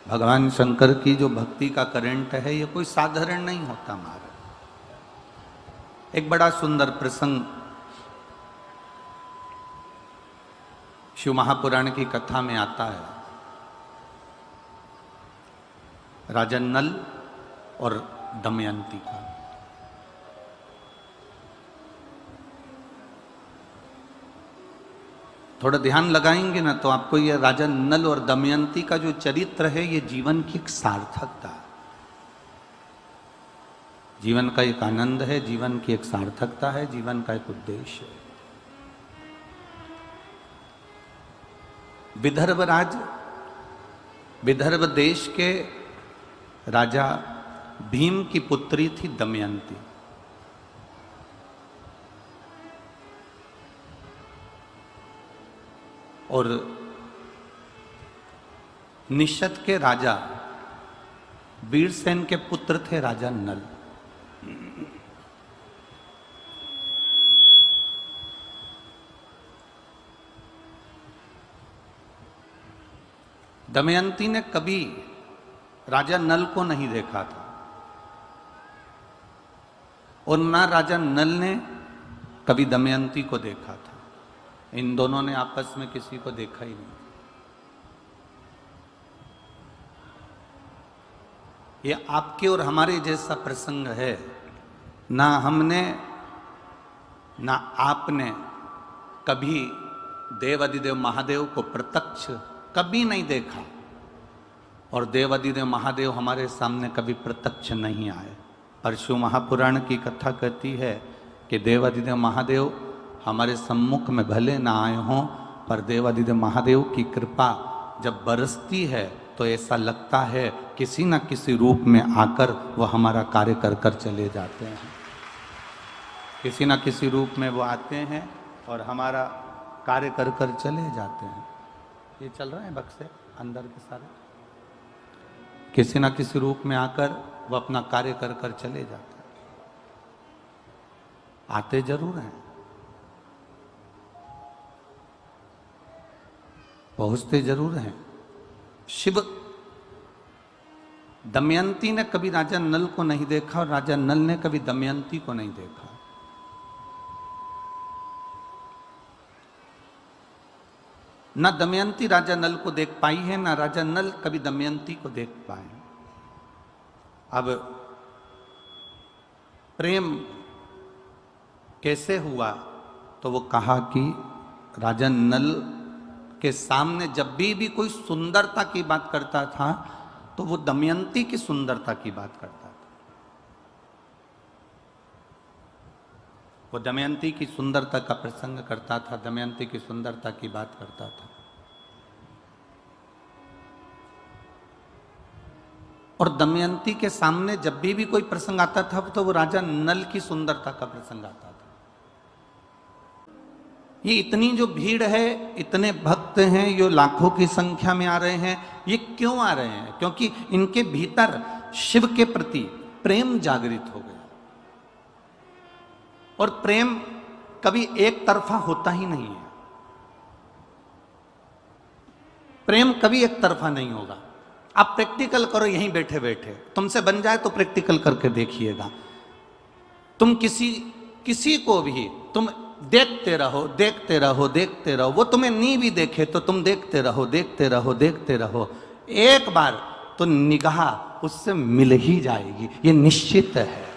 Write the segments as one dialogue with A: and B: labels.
A: भगवान शंकर की जो भक्ति का करंट है ये कोई साधारण नहीं होता महाराज। एक बड़ा सुंदर प्रसंग शिव महापुराण की कथा में आता है। राजा नल और दमयंती का। थोड़ा ध्यान लगाएंगे ना तो आपको ये राजा नल और दमयंती का जो चरित्र है ये जीवन की एक सार्थकता, जीवन का एक आनंद है, जीवन की एक सार्थकता है, जीवन का एक उद्देश्य है। विदर्भ देश के राजा भीम की पुत्री थी दमयंती। और निषद के राजा वीरसेन के पुत्र थे राजा नल। दमयंती ने कभी राजा नल को नहीं देखा था और ना राजा नल ने कभी दमयंती को देखा था। इन दोनों ने आपस में किसी को देखा ही नहीं। ये आपके और हमारे जैसा प्रसंग है। ना हमने ना आपने कभी देवाधिदेव महादेव को प्रत्यक्ष कभी नहीं देखा और देवाधिदेव महादेव हमारे सामने कभी प्रत्यक्ष नहीं आए। पर शिव महापुराण की कथा कहती है कि देवाधिदेव महादेव हमारे सम्मुख में भले ना आए हों, पर देवाधिदेव महादेव की कृपा जब बरसती है तो ऐसा लगता है किसी न किसी रूप में आकर वह हमारा कार्य कर कर चले जाते हैं। किसी न किसी रूप में वो आते हैं और हमारा कार्य कर कर चले जाते हैं। ये चल रहा है बक्से अंदर के सारे, किसी न किसी रूप में आकर वो अपना कार्य कर कर चले जाते हैं। आते जरूर हैं, पहुंचते जरूर हैं। शिव दमयंती ने कभी राजा नल को नहीं देखा और राजा नल ने कभी दमयंती को नहीं देखा। ना दमयंती राजा नल को देख पाई है, ना राजा नल कभी दमयंती को देख पाए। अब प्रेम कैसे हुआ तो वो कहा कि राजा नल के सामने जब भी कोई सुंदरता की बात करता था तो वो दमयंती की सुंदरता की बात करता था। वो दमयंती की सुंदरता का प्रसंग करता था, दमयंती की सुंदरता की बात करता था। और दमयंती के सामने जब भी कोई प्रसंग आता था तो वो राजा नल की सुंदरता का प्रसंग आता था। ये इतनी जो भीड़ है, इतने भक्त हैं, ये लाखों की संख्या में आ रहे हैं। ये क्यों आ रहे हैं? क्योंकि इनके भीतर शिव के प्रति प्रेम जागृत हो गया। और प्रेम कभी एक तरफा होता ही नहीं है। प्रेम कभी एक तरफा नहीं होगा। आप प्रैक्टिकल करो यहीं बैठे बैठे, तुमसे बन जाए तो प्रैक्टिकल करके देखिएगा। तुम किसी को भी तुम देखते रहो, देखते रहो, देखते रहो, वो तुम्हें नहीं भी देखे तो तुम देखते रहो, देखते रहो, देखते रहो। एक बार तो निगाह उससे मिल ही जाएगी, ये निश्चित है।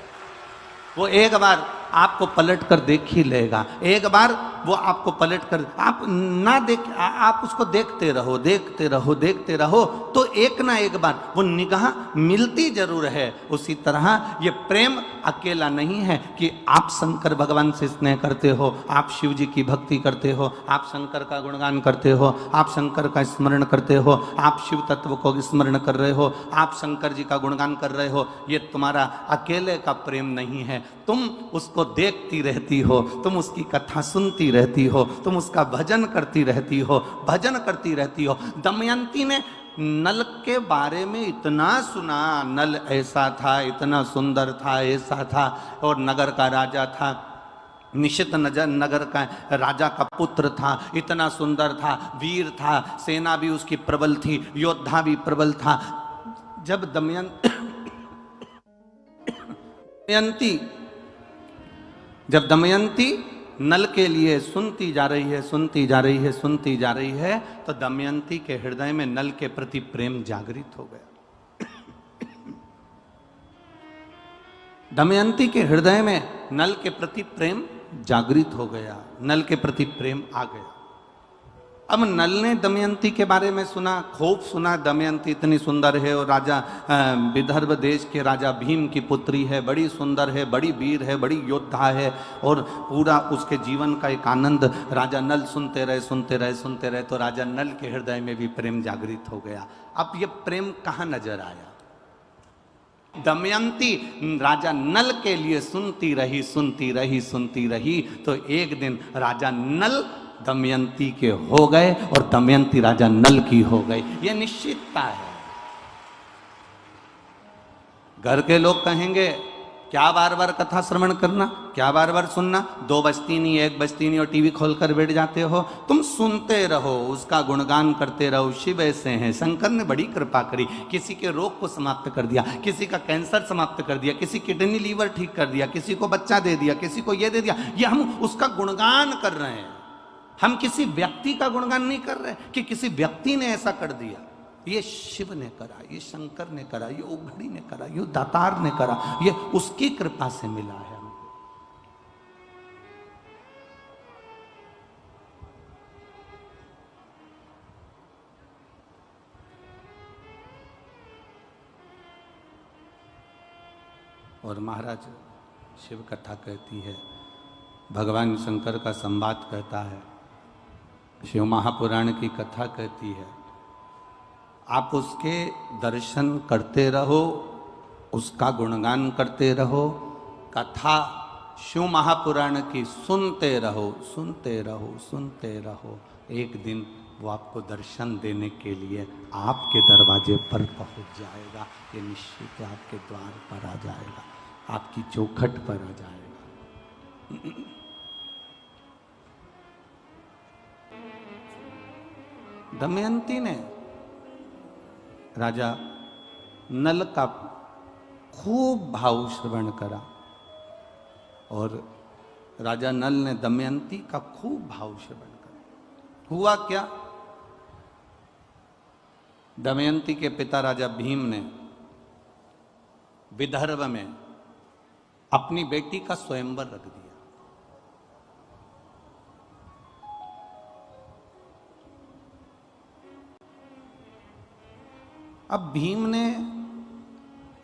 A: वो एक बार आपको पलट कर देख ही लेगा। एक बार वो आपको पलट कर, आप ना देख, आप उसको देखते रहो, देखते रहो, देखते रहो, तो एक ना एक बार वो निगाह मिलती जरूर है। उसी तरह ये प्रेम अकेला नहीं है कि आप शंकर भगवान से स्नेह करते हो, आप शिव जी की भक्ति करते हो, आप शंकर का गुणगान करते हो, आप शंकर का स्मरण करते हो, आप शिव तत्व को स्मरण कर रहे हो, आप शंकर जी का गुणगान कर रहे हो। ये तुम्हारा अकेले का प्रेम नहीं है। तुम उसको देखती रहती हो, तुम उसकी कथा सुनती रहती हो, तुम उसका भजन करती रहती हो, भजन करती रहती हो। दमयंती ने नल के बारे में इतना सुना, नल ऐसा था, इतना सुंदर था, ऐसा था, और नगर का राजा था, निश्चित नगर का राजा का पुत्र था, इतना सुंदर था, वीर था, सेना भी उसकी प्रबल थी, योद्धा भी प्रबल था। जब दमयंती नल के लिए सुनती जा रही है, सुनती जा रही है, सुनती जा रही है, तो दमयंती के हृदय में नल के प्रति प्रेम जागृत हो गया। दमयंती के हृदय में नल के प्रति प्रेम जागृत हो गया, नल के प्रति प्रेम आ गया। अब नल ने दमयंती के बारे में सुना, खूब सुना, दमयंती इतनी सुंदर है और राजा विदर्भ देश के राजा भीम की पुत्री है, बड़ी सुंदर है, बड़ी वीर है, बड़ी योद्धा है, और पूरा उसके जीवन का एक आनंद राजा नल सुनते रहे, सुनते रहे, सुनते रहे, तो राजा नल के हृदय में भी प्रेम जागृत हो गया। अब ये प्रेम कहाँ नजर आया? दमयंती राजा नल के लिए सुनती रही, सुनती रही, सुनती रही, तो एक दिन राजा नल दमयंती के हो गए और दमयंती राजा नल की हो गई। यह निश्चितता है। घर के लोग कहेंगे क्या बार बार कथा श्रवण करना, क्या बार बार सुनना, 2 बजती नहीं, 1 बजती नहीं और टीवी खोलकर बैठ जाते हो। तुम सुनते रहो, उसका गुणगान करते रहो। शिव ऐसे हैं, शंकर ने बड़ी कृपा करी, किसी के रोग को समाप्त कर दिया, किसी का कैंसर समाप्त कर दिया, किसी किडनी लीवर ठीक कर दिया, किसी को बच्चा दे दिया, किसी को ये दे दिया। ये हम उसका गुणगान कर रहे हैं, हम किसी व्यक्ति का गुणगान नहीं कर रहे कि किसी व्यक्ति ने ऐसा कर दिया। ये शिव ने करा, ये शंकर ने करा, ये उघड़ी ने करा, ये दातार ने करा, ये उसकी कृपा से मिला है हमको। और महाराज शिव कथा कहती है, भगवान शंकर का संवाद कहता है, शिव महापुराण की कथा कहती है। आप उसके दर्शन करते रहो, उसका गुणगान करते रहो, कथा शिव महापुराण की सुनते रहो, सुनते रहो, सुनते रहो। एक दिन वो आपको दर्शन देने के लिए आपके दरवाजे पर पहुंच जाएगा। ये निश्चित आपके द्वार पर आ जाएगा, आपकी चौखट पर आ जाएगा। दमयंती ने राजा नल का खूब भाव श्रवण करा और राजा नल ने दमयंती का खूब भाव श्रवण करा। हुआ क्या? दमयंती के पिता राजा भीम ने विदर्भ में अपनी बेटी का स्वयंवर रख दिया। अब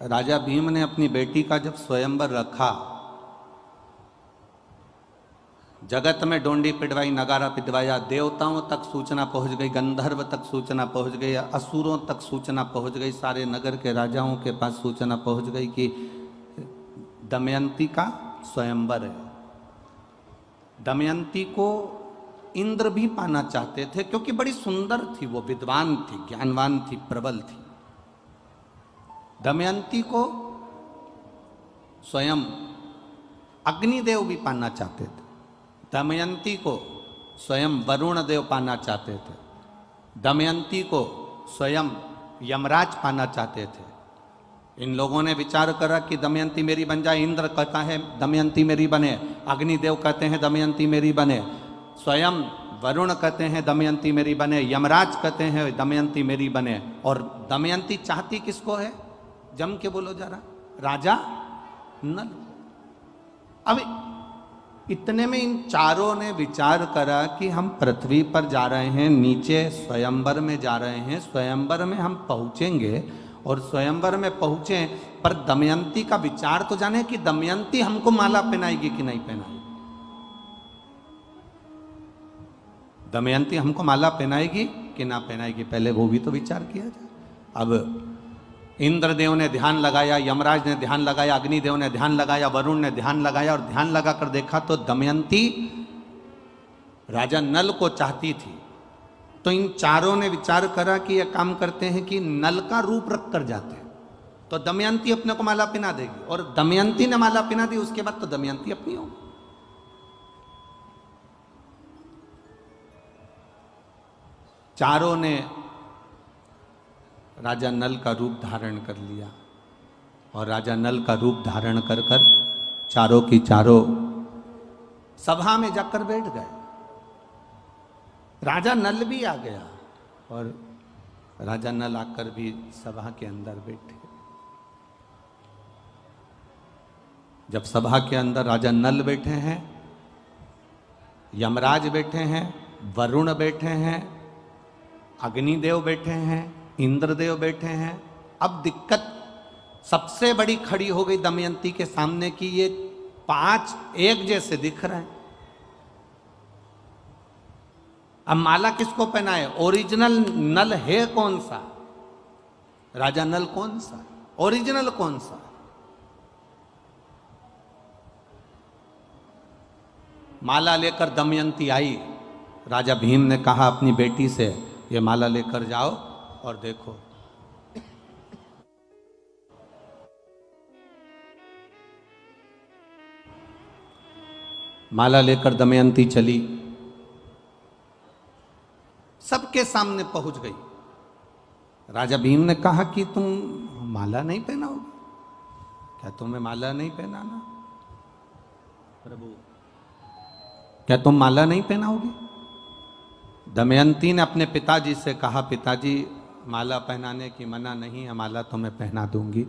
A: राजा भीम ने अपनी बेटी का जब स्वयंवर रखा, जगत में डोंडी पिटवाई, नगारा पिटवाया, देवताओं तक सूचना पहुंच गई, गंधर्व तक सूचना पहुंच गई, असुरों तक सूचना पहुंच गई, सारे नगर के राजाओं के पास सूचना पहुंच गई कि दमयंती का स्वयंवर है। दमयंती को इंद्र भी पाना चाहते थे क्योंकि बड़ी सुंदर थी, वो विद्वान थी, ज्ञानवान थी, प्रबल थी। दमयंती को स्वयं अग्निदेव भी पाना चाहते थे, दमयंती को स्वयं वरुण देव पाना चाहते थे, दमयंती को स्वयं यमराज पाना चाहते थे। इन लोगों ने विचार करा कि दमयंती मेरी बन जाए। इंद्र कहता है दमयंती मेरी बने, अग्निदेव कहते हैं दमयंती मेरी बने, स्वयं वरुण कहते हैं दमयंती मेरी बने, यमराज कहते हैं दमयंती मेरी बने। और दमयंती चाहती किसको है? जम के बोलो जरा, राजा नल। अब इतने में इन चारों ने विचार करा कि हम पृथ्वी पर जा रहे हैं, नीचे स्वयंवर में जा रहे हैं, स्वयंवर में हम पहुंचेंगे और स्वयंवर में पहुंचे पर दमयंती का विचार तो जाने कि दमयंती हमको माला पहनाएगी कि नहीं पहनाएगी। दमयंती हमको माला पहनाएगी कि ना पहनाएगी, पहले वो भी तो विचार किया जाए। अब इंद्रदेव ने ध्यान लगाया, यमराज ने ध्यान लगाया, अग्निदेव ने ध्यान लगाया, वरुण ने ध्यान लगाया और ध्यान लगाकर देखा तो दमयंती राजा नल को चाहती थी। तो इन चारों ने विचार करा कि यह काम करते हैं कि नल का रूप रख कर जाते हैं, तो दमयंती अपने को माला पहना देगी। और दमयंती ने माला पहना दी, उसके बाद तो दमयंती अपनी होगी। चारों ने राजा नल का रूप धारण कर लिया और राजा नल का रूप धारण कर कर चारों की चारों सभा में जाकर बैठ गए। राजा नल भी आ गया और राजा नल आकर भी सभा के अंदर बैठे। जब सभा के अंदर राजा नल बैठे हैं, यमराज बैठे हैं, वरुण बैठे हैं, अग्निदेव बैठे हैं, इंद्रदेव बैठे हैं। अब दिक्कत सबसे बड़ी खड़ी हो गई दमयंती के सामने कि ये 5 एक जैसे दिख रहे हैं। अब माला किसको पहनाए? ओरिजिनल नल है कौन सा? राजा नल कौन सा? ओरिजिनल कौन सा? माला लेकर दमयंती आई। राजा भीम ने कहा अपनी बेटी से, ये माला लेकर जाओ और देखो। माला लेकर दमयंती चली, सबके सामने पहुंच गई। राजा भीम ने कहा कि तुम माला नहीं पहनाओगे? क्या तुम्हें माला नहीं पहनाना? प्रभु, क्या तुम माला नहीं पहनाओगे? दमयंती ने अपने पिताजी से कहा, पिताजी माला पहनाने की मना नहीं है, माला तो मैं पहना दूंगी,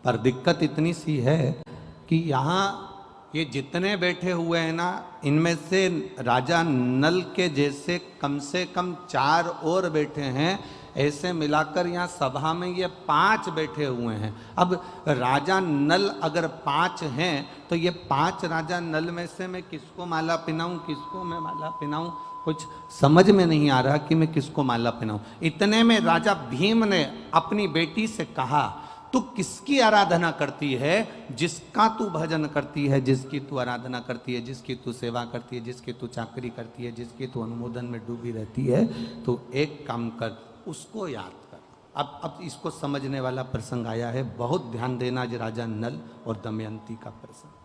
A: पर दिक्कत इतनी सी है कि यहाँ ये जितने बैठे हुए हैं ना, इनमें से राजा नल के जैसे कम से कम 4 और बैठे हैं। ऐसे मिलाकर यहाँ सभा में ये 5 बैठे हुए हैं। अब राजा नल अगर 5 हैं तो ये 5 राजा नल में से मैं किसको माला पहनाऊं, किसको मैं माला पहनाऊं? कुछ समझ में नहीं आ रहा कि मैं किसको माला पहनाऊं। इतने में राजा भीम ने अपनी बेटी से कहा, तू किसकी आराधना करती है? जिसका तू भजन करती है, जिसकी तू आराधना करती है, जिसकी तू सेवा करती है, जिसकी तू चाकरी करती है, जिसकी तू अनुमोदन में डूबी रहती है, तो एक काम कर, उसको याद कर। अब इसको समझने वाला प्रसंग आया है। बहुत ध्यान देना, जो राजा नल और दमयंती का प्रसंग।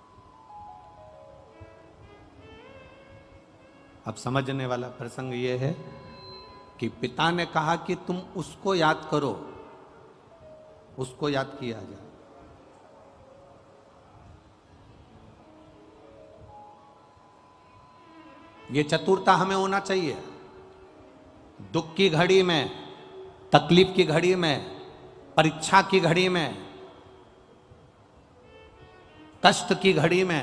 A: अब समझने वाला प्रसंग यह है कि पिता ने कहा कि तुम उसको याद करो, उसको याद किया जाए। ये चतुरता हमें होना चाहिए। दुख की घड़ी में, तकलीफ की घड़ी में, परीक्षा की घड़ी में, कष्ट की घड़ी में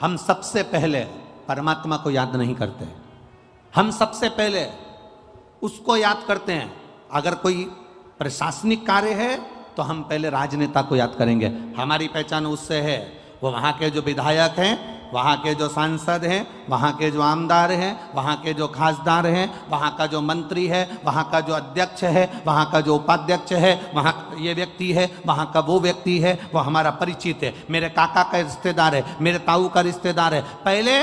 A: हम सबसे पहले परमात्मा को याद नहीं करते। हम सबसे पहले उसको याद करते हैं। अगर कोई प्रशासनिक कार्य है तो हम पहले राजनेता को याद करेंगे। हमारी पहचान उससे है। वो वहाँ के जो विधायक हैं, वहाँ के जो सांसद हैं, वहाँ के जो आमदार हैं, वहाँ के जो खासदार हैं, वहाँ का जो मंत्री है, वहाँ का जो अध्यक्ष है, वहाँ का जो उपाध्यक्ष है, वहाँ ये व्यक्ति है, वहाँ का वो व्यक्ति है, वो हमारा परिचित है, मेरे काका का रिश्तेदार है, मेरे ताऊ का रिश्तेदार है। पहले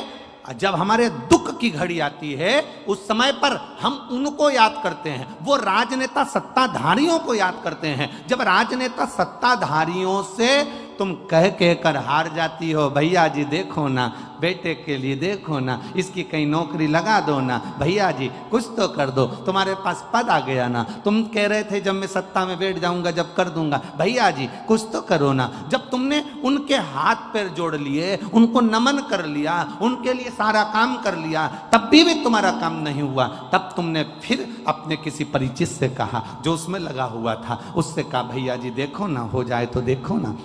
A: जब हमारे दुख की घड़ी आती है उस समय पर हम उनको याद करते हैं। वो राजनेता सत्ताधारियों को याद करते हैं। जब राजनेता सत्ताधारियों से तुम कह कर हार जाती हो, भैया जी देखो ना, बेटे के लिए देखो ना, इसकी कहीं नौकरी लगा दो ना, भैया जी कुछ तो कर दो, तुम्हारे पास पद आ गया ना, तुम कह रहे थे जब मैं सत्ता में बैठ जाऊंगा जब कर दूंगा, भैया जी कुछ तो करो ना। जब तुमने उनके हाथ पैर जोड़ लिए, उनको नमन कर लिया, उनके लिए सारा काम कर लिया, तब भी तुम्हारा काम नहीं हुआ, तब तुमने फिर अपने किसी परिचित से कहा, जो उसमें लगा हुआ था, उससे कहा भैया जी देखो ना, हो जाए तो देखो ना,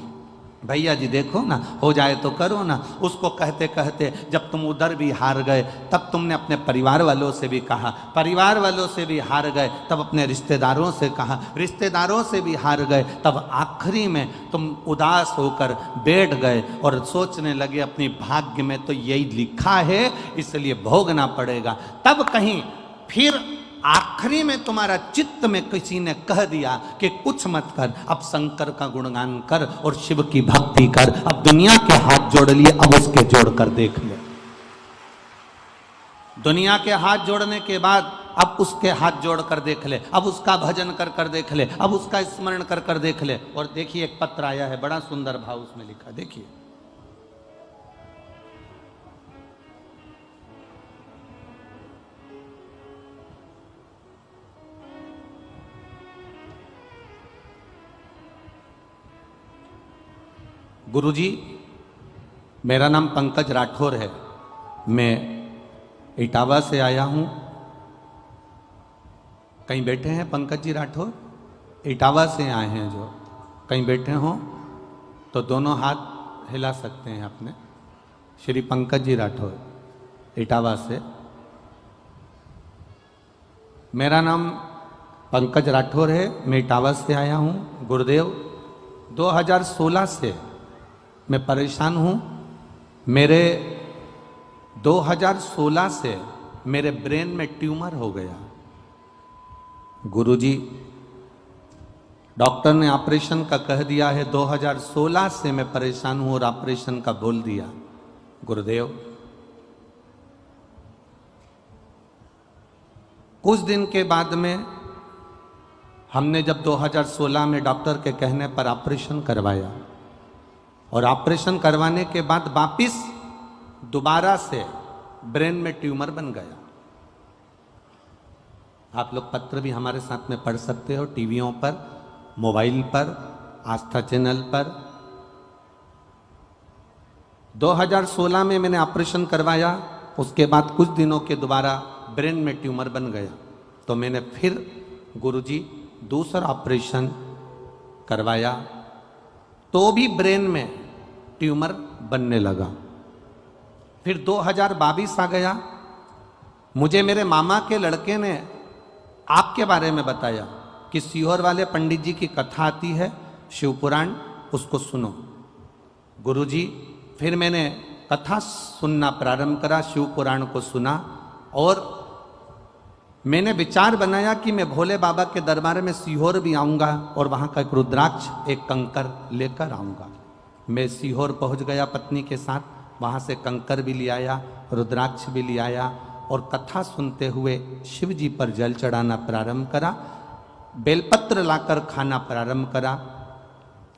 A: भैया जी देखो ना, हो जाए तो करो ना। उसको कहते कहते जब तुम उधर भी हार गए, तब तुमने अपने परिवार वालों से भी कहा, परिवार वालों से भी हार गए, तब अपने रिश्तेदारों से कहा, रिश्तेदारों से भी हार गए, तब आखिरी में तुम उदास होकर बैठ गए और सोचने लगे अपनी भाग्य में तो यही लिखा है, इसलिए भोगना पड़ेगा। तब कहीं फिर आखिरी में तुम्हारा चित्त में किसी ने कह दिया कि कुछ मत कर, अब शंकर का गुणगान कर और शिव की भक्ति कर। अब दुनिया के हाथ जोड़ लिए, अब उसके जोड़कर देख ले। दुनिया के हाथ जोड़ने के बाद अब उसके हाथ जोड़कर देख ले, अब उसका भजन कर कर देख ले, अब उसका स्मरण कर कर देख ले। और देखिए एक पत्र आया है, बड़ा सुंदर भाव उसमें लिखा, देखिए। गुरुजी, मेरा नाम पंकज राठौर है, मैं इटावा से आया हूँ। कहीं बैठे हैं पंकज जी राठौर? इटावा से आए हैं जो, कहीं बैठे हों तो दोनों हाथ हिला सकते हैं अपने। श्री पंकज जी राठौर, इटावा से। मेरा नाम पंकज राठौर है, मैं इटावा से आया हूँ। गुरुदेव, 2016 से मैं परेशान हूँ। मेरे 2016 से मेरे ब्रेन में ट्यूमर हो गया। गुरुजी, डॉक्टर ने ऑपरेशन का कह दिया है। 2016 से मैं परेशान हूँ और ऑपरेशन का बोल दिया। गुरुदेव, कुछ दिन के बाद में हमने जब 2016 में डॉक्टर के कहने पर ऑपरेशन करवाया और ऑपरेशन करवाने के बाद वापिस दोबारा से ब्रेन में ट्यूमर बन गया। आप लोग पत्र भी हमारे साथ में पढ़ सकते हो, टीवियों पर, मोबाइल पर, आस्था चैनल पर। 2016 में मैंने ऑपरेशन करवाया, उसके बाद कुछ दिनों के दोबारा ब्रेन में ट्यूमर बन गया। तो मैंने फिर गुरुजी दूसरा ऑपरेशन करवाया, तो भी ब्रेन में ट्यूमर बनने लगा। फिर 2022 आ गया। मुझे मेरे मामा के लड़के ने आपके बारे में बताया कि सीहोर वाले पंडित जी की कथा आती है, शिवपुराण, उसको सुनो। गुरुजी, फिर मैंने कथा सुनना प्रारंभ करा, शिवपुराण को सुना और मैंने विचार बनाया कि मैं भोले बाबा के दरबार में सीहोर भी आऊँगा और वहाँ का एक रुद्राक्ष, एक कंकर लेकर आऊँगा। मैं सीहोर पहुँच गया पत्नी के साथ, वहाँ से कंकर भी ले आया, रुद्राक्ष भी ले आया और कथा सुनते हुए शिव जी पर जल चढ़ाना प्रारंभ करा, बेलपत्र लाकर खाना प्रारंभ करा।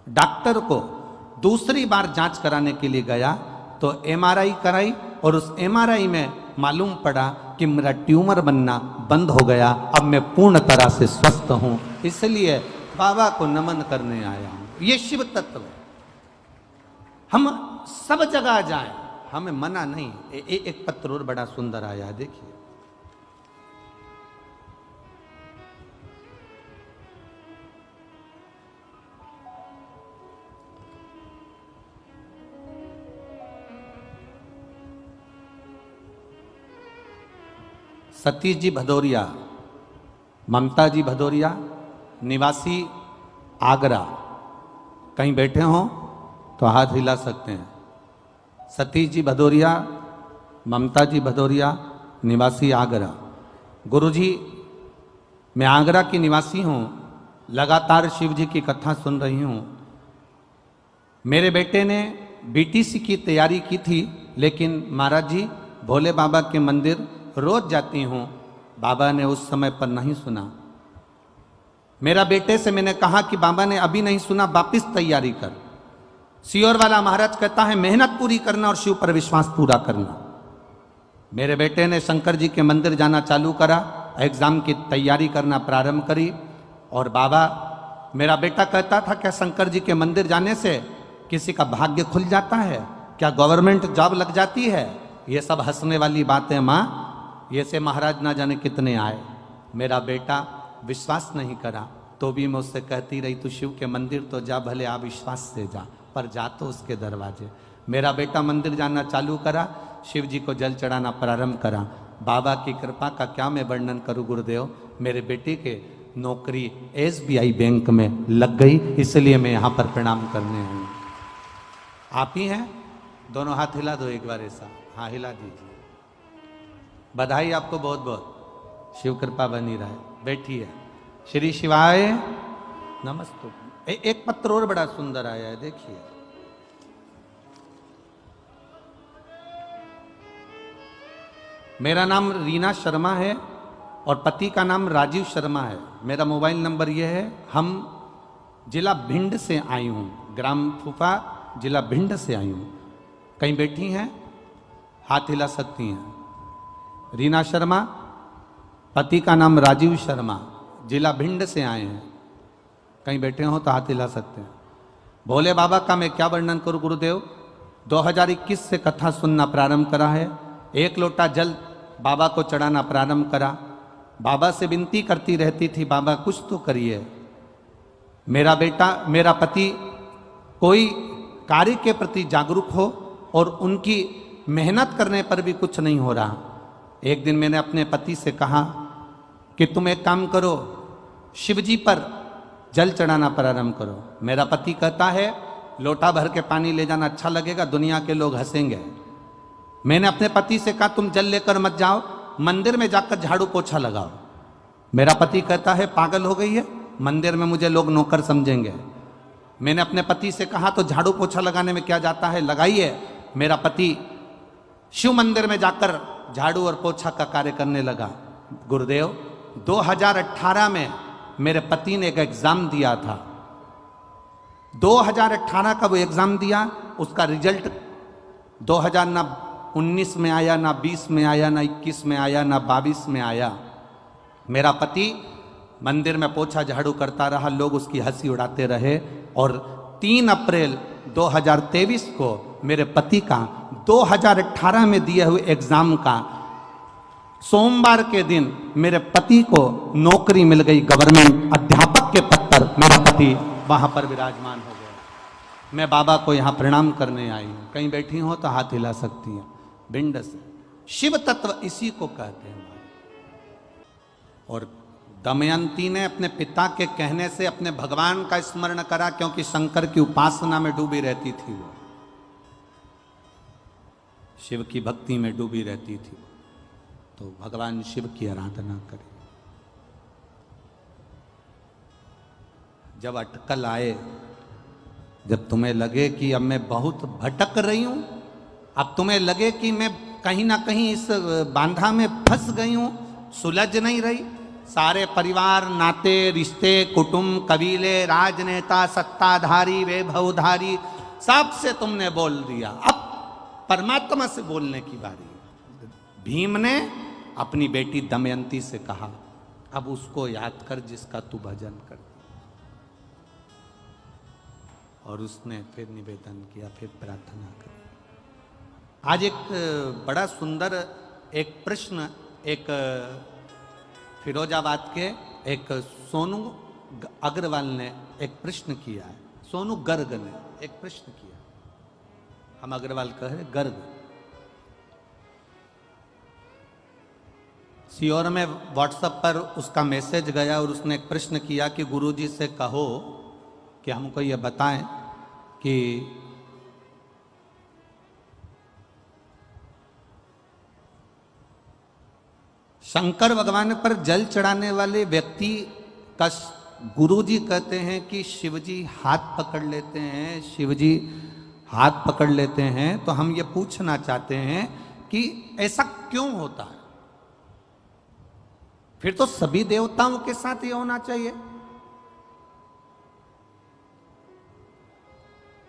A: डॉक्टर को दूसरी बार जांच कराने के लिए गया तो एमआरआई कराई और उस एमआरआई में मालूम पड़ा कि मेरा ट्यूमर बनना बंद हो गया। अब मैं पूर्ण तरह से स्वस्थ हूं, इसलिए बाबा को नमन करने आया हूं। ये शिव तत्व है। हम सब जगह जाएं, हमें मना नहीं। एक पत्र और बड़ा सुंदर आया, देखिए। सतीश जी भदौरिया, ममता जी भदौरिया, निवासी आगरा। कहीं बैठे हों तो हाथ हिला सकते हैं। सतीश जी भदौरिया, ममता जी भदौरिया, निवासी आगरा। गुरुजी, मैं आगरा की निवासी हूँ, लगातार शिव जी की कथा सुन रही हूँ। मेरे बेटे ने बीटीसी की तैयारी की थी, लेकिन महाराज जी, भोले बाबा के मंदिर रोज जाती हूँ, बाबा ने उस समय पर नहीं सुना। मेरा बेटे से मैंने कहा कि बाबा ने अभी नहीं सुना, वापिस तैयारी कर। सीहोर वाला महाराज कहता है मेहनत पूरी करना और शिव पर विश्वास पूरा करना। मेरे बेटे ने शंकर जी के मंदिर जाना चालू करा, एग्जाम की तैयारी करना प्रारंभ करी और बाबा, मेरा बेटा कहता था क्या शंकर जी के मंदिर जाने से किसी का भाग्य खुल जाता है, क्या गवर्नमेंट जॉब लग जाती है? ये सब हंसने वाली बातें माँ, ये से महाराज ना जाने कितने आए। मेरा बेटा विश्वास नहीं करा, तो भी मैं उससे कहती रही तू शिव के मंदिर तो जा, भले आ विश्वास से जा, पर जा तो उसके दरवाजे। मेरा बेटा मंदिर जाना चालू करा, शिव जी को जल चढ़ाना प्रारंभ करा। बाबा की कृपा का क्या मैं वर्णन करूं गुरुदेव। मेरे बेटे के नौकरी SBI बैंक में लग गई, इसलिए मैं यहाँ पर प्रणाम करने आई हूँ। आप ही हैं? दोनों हाथ हिला दो एक बार ऐसा। हाँ, हिला दीजिए। बधाई आपको बहुत बहुत, शिव कृपा बनी रहे। बैठिए। श्री शिवाय नमस्ते। एक पत्र और बड़ा सुंदर आया है, देखिए। मेरा नाम रीना शर्मा है और पति का नाम राजीव शर्मा है। मेरा मोबाइल नंबर यह है। हम जिला भिंड से आई हूँ, ग्राम फूफा, जिला भिंड से आई हूँ। कहीं बैठी हैं? हाथ हिला सकती हैं। रीना शर्मा, पति का नाम राजीव शर्मा, जिला भिंड से आए हैं। कहीं बैठे हो तो हाथ हिला सकते हैं। भोले बाबा का मैं क्या वर्णन करूं गुरुदेव। 2021 से कथा सुनना प्रारंभ करा है। एक लोटा जल बाबा को चढ़ाना प्रारंभ करा। बाबा से विनती करती रहती थी, बाबा कुछ तो करिए, मेरा बेटा मेरा पति कोई कार्य के प्रति जागरूक हो, और उनकी मेहनत करने पर भी कुछ नहीं हो रहा। एक दिन मैंने अपने पति से कहा कि तुम एक काम करो, शिव जी पर जल चढ़ाना प्रारंभ करो। मेरा पति कहता है लोटा भर के पानी ले जाना अच्छा लगेगा, दुनिया के लोग हंसेंगे। मैंने अपने पति से कहा तुम जल लेकर मत जाओ, मंदिर में जाकर झाड़ू पोछा लगाओ। मेरा पति कहता है पागल हो गई है, मंदिर में मुझे लोग नौकर समझेंगे। मैंने अपने पति से कहा तो झाड़ू पोछा लगाने में क्या जाता है, लगाइए। मेरा पति शिव मंदिर में जाकर झाड़ू और पोछा का कार्य करने लगा। गुरुदेव 2018 में मेरे पति ने एक एग्जाम दिया था। 2018 का वो एग्जाम दिया, उसका रिजल्ट 2019 में आया, ना 20 में आया, ना 21 में आया, ना 22 में आया। मेरा पति मंदिर में पोछा झाड़ू करता रहा, लोग उसकी हंसी उड़ाते रहे। और 3 अप्रैल 2023 को मेरे पति का 2018 में दिए हुए एग्जाम का सोमवार के दिन मेरे पति को नौकरी मिल गई, गवर्नमेंट अध्यापक के पद पर मेरा पति वहां पर विराजमान हो गया। मैं बाबा को यहाँ प्रणाम करने आई हूँ। कहीं बैठी हो तो हाथ हिला सकती है। भिंड से शिव तत्व इसी को कहते हैं। और दमयंती ने अपने पिता के कहने से अपने भगवान का स्मरण करा, क्योंकि शंकर की उपासना में डूबी रहती थी वो, शिव की भक्ति में डूबी रहती थी, तो भगवान शिव की आराधना करें। जब अटकल आए, जब तुम्हें लगे कि अब मैं बहुत भटक रही हूं, अब तुम्हें लगे कि मैं कहीं ना कहीं इस बांधा में फंस गई हूं, सुलझ नहीं रही, सारे परिवार नाते रिश्ते कुटुंब कबीले राजनेता सत्ताधारी वैभवधारी सबसे तुमने बोल दिया, अब परमात्मा से बोलने की बारी है। भीम ने अपनी बेटी दमयंती से कहा अब उसको याद कर जिसका तू भजन कर। और उसने फिर निवेदन किया, फिर प्रार्थना करी। आज एक बड़ा सुंदर एक प्रश्न एक फिरोजाबाद के एक सोनू अग्रवाल ने एक प्रश्न किया है। सोनू गर्ग ने एक प्रश्न किया, हम अग्रवाल कहे गर्ग। सियोर में व्हाट्सएप पर उसका मैसेज गया और उसने एक प्रश्न किया कि गुरुजी से कहो कि हमको ये बताएं कि शंकर भगवान पर जल चढ़ाने वाले व्यक्ति का गुरुजी कहते हैं कि शिवजी हाथ पकड़ लेते हैं, शिवजी हाथ पकड़ लेते हैं। तो हम ये पूछना चाहते हैं कि ऐसा क्यों होता है? फिर तो सभी देवताओं के साथ ये होना चाहिए।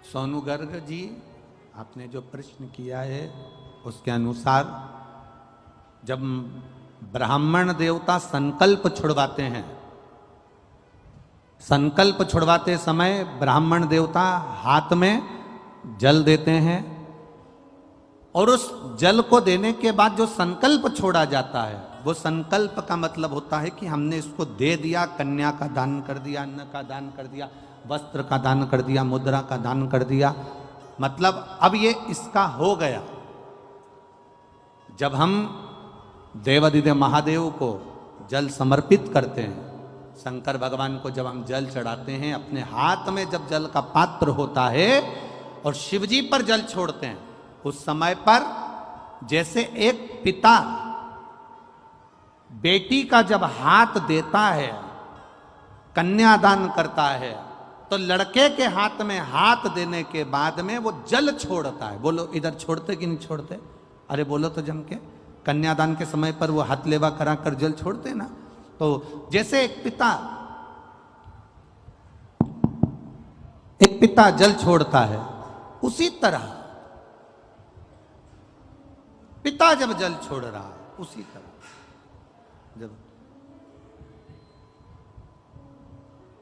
A: सोनू गर्ग जी, आपने जो प्रश्न किया है उसके अनुसार जब ब्राह्मण देवता संकल्प छुड़वाते हैं, संकल्प छुड़वाते समय ब्राह्मण देवता हाथ में जल देते हैं और उस जल को देने के बाद जो संकल्प छोड़ा जाता है वो संकल्प का मतलब होता है कि हमने इसको दे दिया, कन्या का दान कर दिया, अन्न का दान कर दिया, वस्त्र का दान कर दिया, मुद्रा का दान कर दिया, मतलब अब ये इसका हो गया। जब हम देवादिदेव महादेव को जल समर्पित करते हैं, शंकर भगवान को जब हम जल चढ़ाते हैं, अपने हाथ में जब जल का पात्र होता है और शिवजी पर जल छोड़ते हैं, उस समय पर जैसे एक पिता बेटी का जब हाथ देता है, कन्यादान करता है, तो लड़के के हाथ में हाथ देने के बाद में वो जल छोड़ता है। बोलो इधर छोड़ते कि नहीं छोड़ते? अरे बोलो तो जम के। कन्यादान के समय पर वो हाथ लेवा करा कर जल छोड़ते ना। तो जैसे एक पिता जल छोड़ता है, उसी तरह पिता जब जल छोड़ रहा है, उसी तरह जब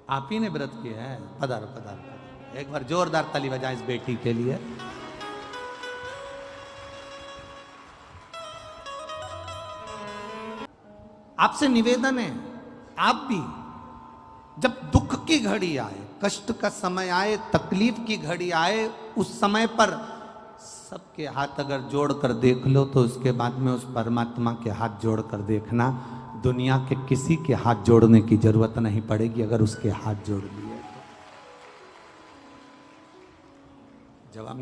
A: आप ही ने व्रत किया है, पधारो पधारो, एक बार जोरदार ताली बजाएं इस बेटी के लिए। आपसे निवेदन है, आप भी जब दुख की घड़ी आए, कष्ट का समय आए, तकलीफ की घड़ी आए, उस समय पर सबके हाथ अगर जोड़कर देख लो तो उसके बाद में उस परमात्मा के हाथ जोड़कर देखना। दुनिया के किसी के हाथ जोड़ने की जरूरत नहीं पड़ेगी अगर उसके हाथ जोड़ लिए तो। जब हम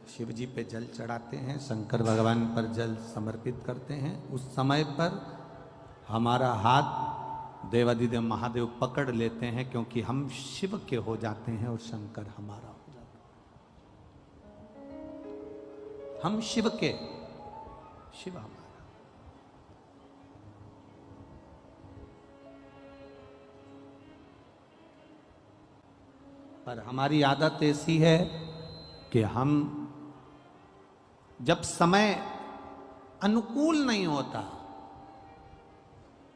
A: शिव जी पे जल चढ़ाते हैं, शंकर भगवान पर जल समर्पित करते हैं, उस समय पर हमारा हाथ देवादिदेव महादेव पकड़ लेते हैं, क्योंकि हम शिव के हो जाते हैं और शंकर हमारा हो जाता है। हम शिव के, शिव हमारा। पर हमारी आदत ऐसी है कि हम जब समय अनुकूल नहीं होता,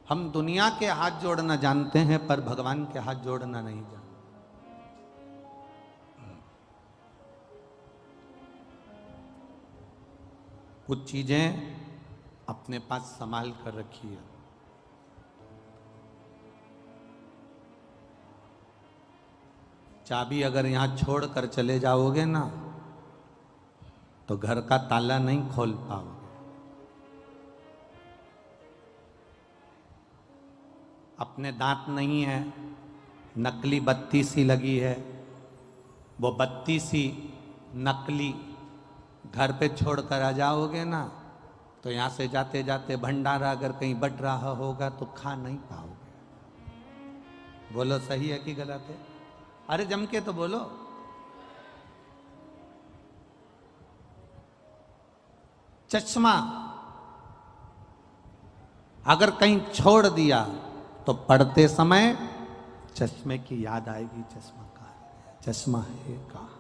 A: हम दुनिया के हाथ जोड़ना जानते हैं पर भगवान के हाथ जोड़ना नहीं जानते। कुछ चीजें अपने पास संभाल कर रखिए। चाबी अगर यहां छोड़कर चले जाओगे ना तो घर का ताला नहीं खोल पाओगे। अपने दांत नहीं है, नकली बत्ती सी लगी है, वो बत्ती सी नकली घर पे छोड़कर आ जाओगे ना तो यहां से जाते जाते भंडारा अगर कहीं बट रहा होगा तो खा नहीं पाओगे। बोलो सही है कि गलत है? अरे जम के तो बोलो। चश्मा अगर कहीं छोड़ दिया तो पढ़ते समय चश्मे की याद आएगी, चश्मा कहाँ है, चश्मा है कहाँ।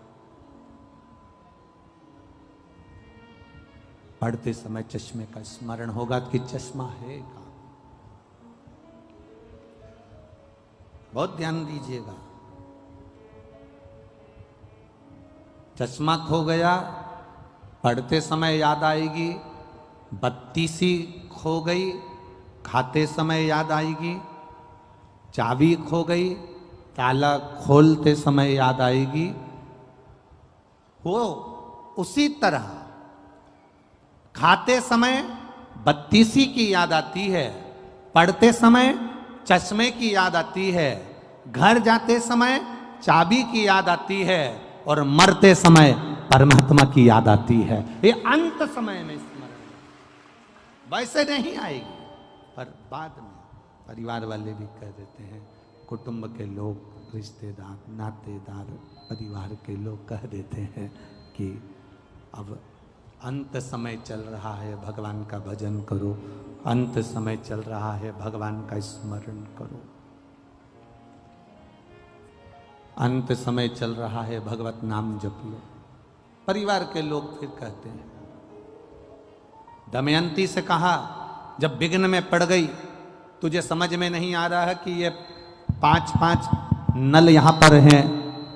A: पढ़ते समय चश्मे का स्मरण होगा कि चश्मा है कहाँ। बहुत ध्यान दीजिएगा। चश्मा खो गया, पढ़ते समय याद आएगी, बत्ती सी खो गई, खाते समय याद आएगी, चाबी खो गई, ताला खोलते समय याद आएगी। वो उसी तरह खाते समय बत्ती सी की याद आती है, पढ़ते समय चश्मे की याद आती है, घर जाते समय चाबी की याद आती है और मरते समय परमात्मा की याद आती है। ये अंत समय में स्मरण, वैसे नहीं आएगी पर बाद में परिवार वाले भी कह देते हैं, कुटुंब के लोग, रिश्तेदार, नातेदार, परिवार के लोग कह देते हैं कि अब अंत समय चल रहा है, भगवान का भजन करो, अंत समय चल रहा है, भगवान का स्मरण करो, अंत समय चल रहा है, भगवत नाम जप लो। परिवार के लोग फिर कहते हैं। दमयंती से कहा, जब विघ्न में पड़ गई, तुझे समझ में नहीं आ रहा है कि ये 5-5 नल यहां पर हैं,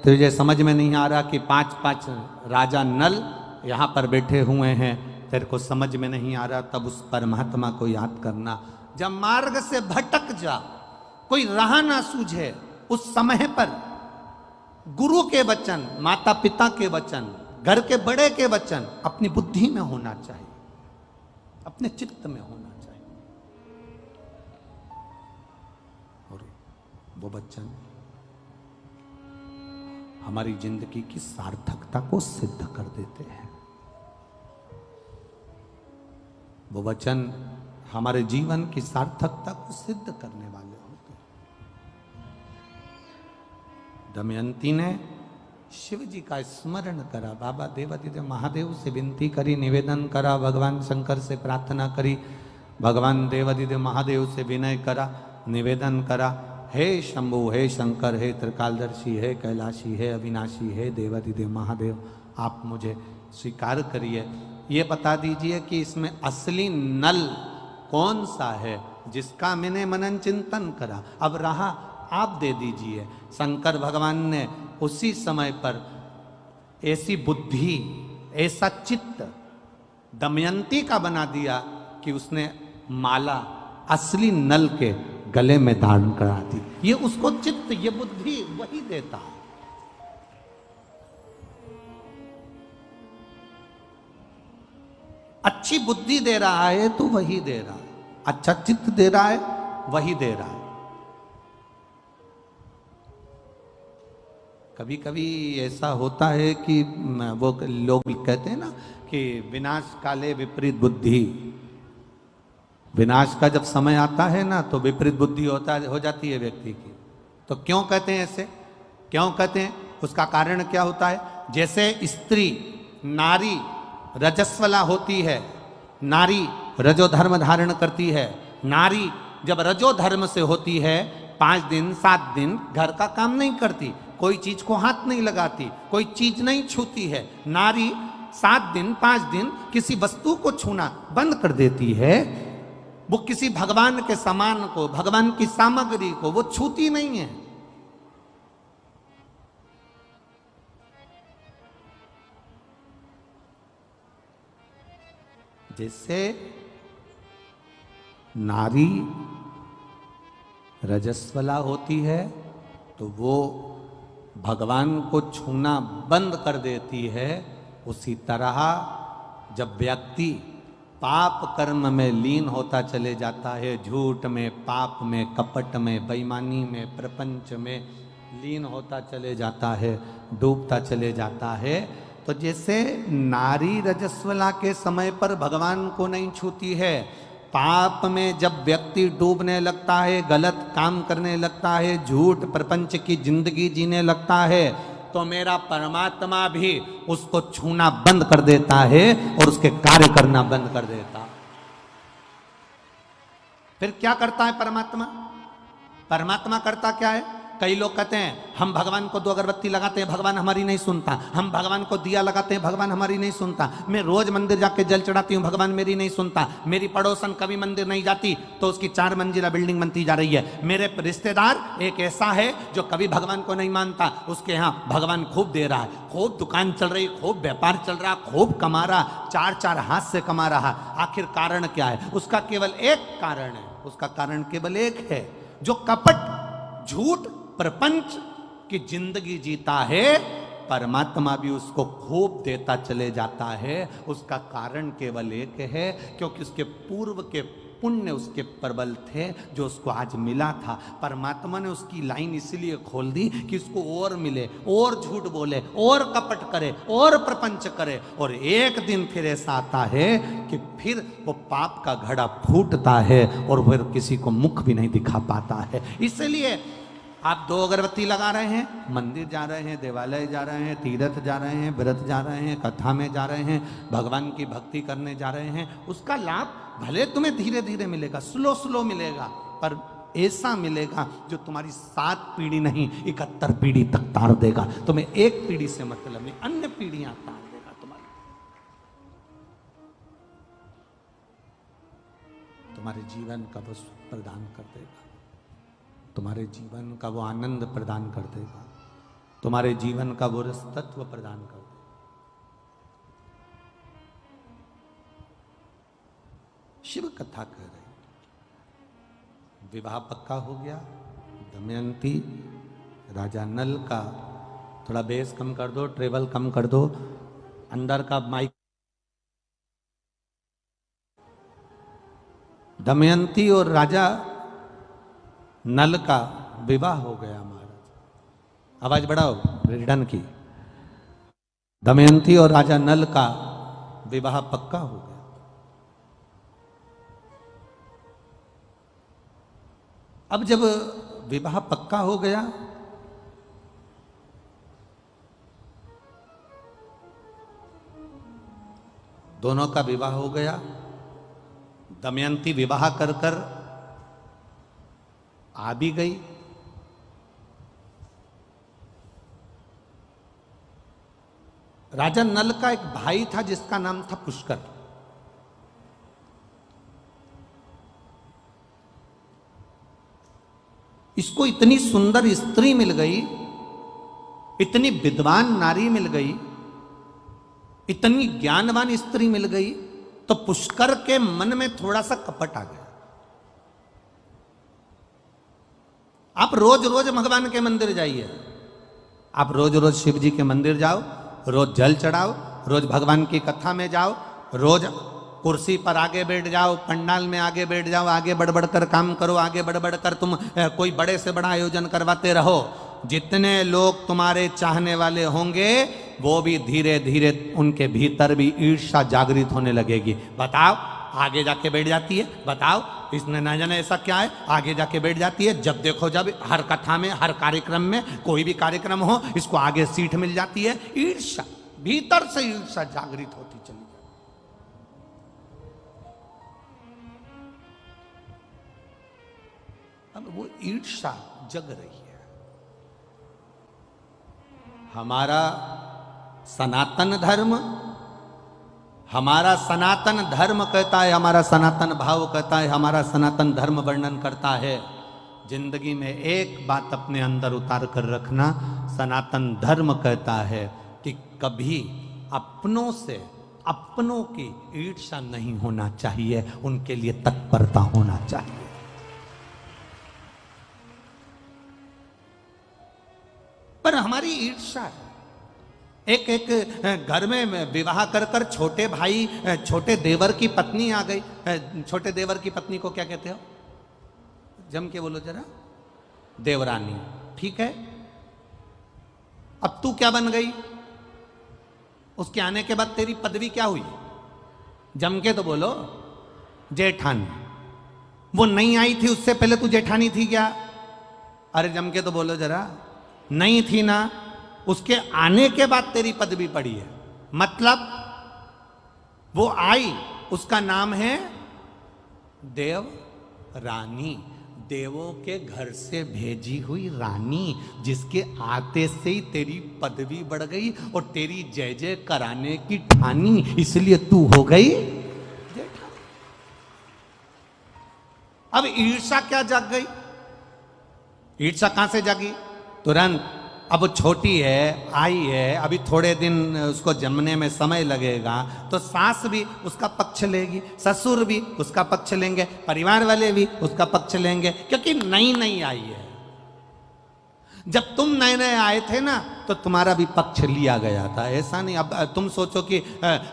A: तुझे समझ में नहीं आ रहा कि 5-5 राजा नल यहां पर बैठे हुए हैं, तेरे को समझ में नहीं आ रहा, तब उस परमात्मा को याद करना। जब मार्ग से भटक जा, कोई राह ना सूझे, उस समय पर गुरु के वचन, माता पिता के वचन, घर के बड़े के वचन अपनी बुद्धि में होना चाहिए, अपने चित्त में होना चाहिए, और वो वचन हमारी जिंदगी की सार्थकता को सिद्ध कर देते हैं। वो वचन हमारे जीवन की सार्थकता को सिद्ध करने वाले होते हैं। दमयंती ने शिव जी का स्मरण करा, बाबा देवादिदेव महादेव से विनती करी, निवेदन करा, भगवान शंकर से प्रार्थना करी, भगवान देवादिदेव महादेव से विनय करा, निवेदन करा, हे शंभु, हे शंकर, हे त्रिकालदर्शी, हे कैलाशी, हे अविनाशी, हे देवादिदेव महादेव, आप मुझे स्वीकार करिए। ये बता दीजिए कि इसमें असली नल कौन सा है जिसका मैंने मनन चिंतन करा। अब रहा आप दे दीजिए। शंकर भगवान ने उसी समय पर ऐसी बुद्धि, ऐसा चित्त दमयंती का बना दिया कि उसने माला असली नल के गले में धारण करा दी। ये उसको चित्त, ये बुद्धि वही देता है। अच्छी बुद्धि दे रहा है तो वही दे रहा है, अच्छा चित्त दे रहा है वही दे रहा है। कभी कभी ऐसा होता है कि वो लोग कहते हैं ना कि विनाश काले विपरीत बुद्धि। विनाश का जब समय आता है ना तो विपरीत बुद्धि हो जाती है व्यक्ति की। तो क्यों कहते हैं ऐसे, क्यों कहते हैं? उसका कारण क्या होता है? जैसे स्त्री, नारी रजस्वला होती है, नारी रजोधर्म धारण करती है। नारी जब रजोधर्म से होती है 5 दिन 7 दिन घर का काम नहीं करती, कोई चीज को हाथ नहीं लगाती, कोई चीज नहीं छूती है। नारी 7 दिन 5 दिन किसी वस्तु को छूना बंद कर देती है। वो किसी भगवान के सामान को, भगवान की सामग्री को वो छूती नहीं है। जैसे नारी रजस्वला होती है तो वो भगवान को छूना बंद कर देती है। उसी तरह जब व्यक्ति पाप कर्म में लीन होता चले जाता है, झूठ में, पाप में, कपट में, बेईमानी में, प्रपंच में लीन होता चले जाता है, डूबता चले जाता है, तो जैसे नारी रजस्वला के समय पर भगवान को नहीं छूती है, पाप में जब व्यक्ति डूबने लगता है, गलत काम करने लगता है, झूठ प्रपंच की जिंदगी जीने लगता है, तो मेरा परमात्मा भी उसको छूना बंद कर देता है और उसके कार्य करना बंद कर देता। फिर क्या करता है परमात्मा? परमात्मा करता क्या है? कई लोग कहते हैं हम भगवान को 2 अगरबत्ती लगाते हैं, भगवान हमारी नहीं सुनता। हम भगवान को दिया लगाते हैं, भगवान हमारी नहीं सुनता। मैं रोज मंदिर जाके जल चढ़ाती हूँ, भगवान मेरी नहीं सुनता। मेरी पड़ोसन कभी मंदिर नहीं जाती तो उसकी 4 मंजिला बिल्डिंग बनती जा रही है। मेरे रिश्तेदार एक ऐसा है जो कभी भगवान को नहीं मानता, उसके यहाँ भगवान खूब दे रहा है, खूब दुकान चल रही, खूब व्यापार चल रहा, खूब कमा रहा, 4 हाथ से कमा रहा। आखिर कारण क्या है? उसका केवल एक कारण है, उसका कारण केवल एक है, जो कपट, झूठ, प्रपंच की जिंदगी जीता है, परमात्मा भी उसको खूब देता चले जाता है। उसका कारण केवल एक है, क्योंकि उसके पूर्व के पुण्य उसके प्रबल थे जो उसको आज मिला था। परमात्मा ने उसकी लाइन इसलिए खोल दी कि उसको और मिले, और झूठ बोले, और कपट करे, और प्रपंच करे। और एक दिन फिर ऐसा आता है कि फिर वो पाप का घड़ा फूटता है और फिर किसी को मुख भी नहीं दिखा पाता है। इसलिए आप 2 अगरबत्ती लगा रहे हैं, मंदिर जा रहे हैं, देवालय जा रहे हैं, तीर्थ जा रहे हैं, व्रत जा रहे हैं, कथा में जा रहे हैं, भगवान की भक्ति करने जा रहे हैं, उसका लाभ भले तुम्हें धीरे धीरे मिलेगा, स्लो मिलेगा, पर ऐसा मिलेगा जो तुम्हारी 7 पीढ़ी नहीं 71 पीढ़ी तक तार देगा। तुम्हें एक पीढ़ी से मतलब नहीं, अन्य पीढ़ियां तार देगा तुम्हारे जीवन का वो सुख प्रदान कर देगा, तुम्हारे जीवन का वो आनंद प्रदान कर देगा, तुम्हारे जीवन का वो रस तत्व प्रदान कर देगा। शिव कथा कह रहे, विवाह पक्का हो गया। दमयंती राजा नल का, थोड़ा बेस कम कर दो, ट्रेवल कम कर दो, अंदर का माइक। दमयंती और राजा नल का विवाह हो गया। महाराज आवाज बढ़ाओ, रिडन की। दमयंती और राजा नल का विवाह पक्का हो गया। अब जब विवाह पक्का हो गया, दोनों का विवाह हो गया, दमयंती विवाह कर कर आ भी गई। राजा नल का एक भाई था जिसका नाम था पुष्कर। इसको इतनी सुंदर स्त्री मिल गई इतनी विद्वान नारी मिल गई, इतनी ज्ञानवान स्त्री मिल गई, तो पुष्कर के मन में थोड़ा सा कपट आ गया। आप रोज रोज भगवान के मंदिर जाइए, आप रोज रोज शिव जी के मंदिर जाओ, रोज जल चढ़ाओ, रोज भगवान की कथा में जाओ, रोज कुर्सी पर आगे बैठ जाओ, पंडाल में आगे बैठ जाओ, आगे बढ़ बढ़ कर काम करो, आगे बढ़ बढ़ कर तुम कोई बड़े से बड़ा आयोजन करवाते रहो। जितने लोग तुम्हारे चाहने वाले होंगे वो भी धीरे धीरे उनके भीतर भी ईर्ष्या जागृत होने लगेगी। बताओ, आगे जाके बैठ जाती है, बताओ इसने ना जाने ऐसा क्या है, आगे जाके बैठ जाती है। जब देखो जब हर कथा में, हर कार्यक्रम में, कोई भी कार्यक्रम हो, इसको आगे सीट मिल जाती है। ईर्ष्या, भीतर से ईर्ष्या जागृत होती चली। अब वो ईर्ष्या जग रही है। हमारा सनातन धर्म, हमारा सनातन धर्म कहता है, हमारा सनातन भाव कहता है, हमारा सनातन धर्म वर्णन करता है, जिंदगी में एक बात अपने अंदर उतार कर रखना। सनातन धर्म कहता है कि कभी अपनों से अपनों की ईर्ष्या नहीं होना चाहिए, उनके लिए तत्परता होना चाहिए। पर हमारी ईर्ष्या है। एक एक घर में विवाह कर कर छोटे भाई, छोटे देवर की पत्नी आ गई। छोटे देवर की पत्नी को क्या कहते हो? जम के बोलो जरा। देवरानी। ठीक है, अब तू क्या बन गई? उसके आने के बाद तेरी पदवी क्या हुई? जम के तो बोलो। जेठानी। वो नहीं आई थी उससे पहले तू जेठानी थी क्या? अरे जम के तो बोलो जरा। नहीं थी ना। उसके आने के बाद तेरी पदवी पड़ी है, मतलब वो आई, उसका नाम है देव रानी। देवों के घर से भेजी हुई रानी, जिसके आते से ही तेरी पदवी बढ़ गई और तेरी जय जय कराने की ठानी, इसलिए तू हो गई जेठानी। अब ईर्ष्या क्या जाग गई? ईर्ष्या कहां से जागी? तुरंत। अब वो छोटी है, आई है, अभी थोड़े दिन उसको जमने में समय लगेगा, तो सास भी उसका पक्ष लेगी, ससुर भी उसका पक्ष लेंगे, परिवार वाले भी उसका पक्ष लेंगे, क्योंकि नई नई आई है। जब तुम नए नए आए थे ना, तो तुम्हारा भी पक्ष लिया गया था। ऐसा नहीं अब तुम सोचो कि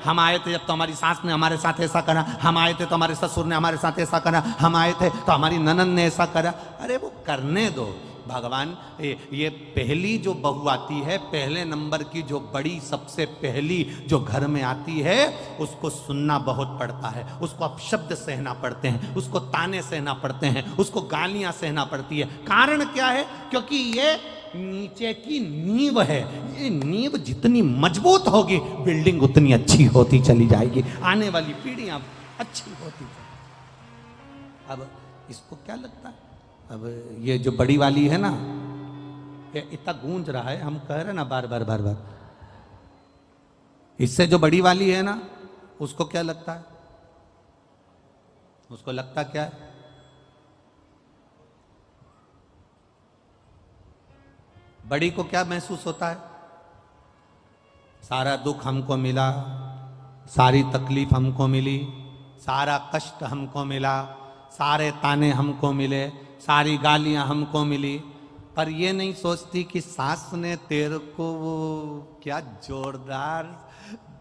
A: हम आए थे जब तो हमारी सास ने हमारे साथ ऐसा करा, हम आए थे तो हमारे ससुर ने हमारे साथ ऐसा करा, हम आए थे तो हमारी ननद ने ऐसा करा। अरे वो करने दो। भगवान ये पहली जो बहू आती है, पहले नंबर की जो बड़ी सबसे पहली जो घर में आती है, उसको सुनना बहुत पड़ता है, उसको अपशब्द सहना पड़ते हैं, उसको ताने सहना पड़ते हैं, उसको गालियां सहना पड़ती है। कारण क्या है? क्योंकि ये नीचे की नींव है। ये नींव जितनी मजबूत होगी, बिल्डिंग उतनी अच्छी होती चली जाएगी, आने वाली पीढ़ियां अच्छी होती जाएगी। अब इसको क्या लगता है? अब ये जो बड़ी वाली है ना, ये इतना गूंज रहा है, हम कह रहे ना बार बार बार बार, इससे जो बड़ी वाली है ना, उसको क्या लगता है? उसको लगता क्या है? बड़ी को क्या महसूस होता है? सारा दुख हमको मिला, सारी तकलीफ हमको मिली, सारा कष्ट हमको मिला, सारे ताने हमको मिले, सारी गालियां हमको मिली। पर ये नहीं सोचती कि सास ने तेरे को वो क्या जोरदार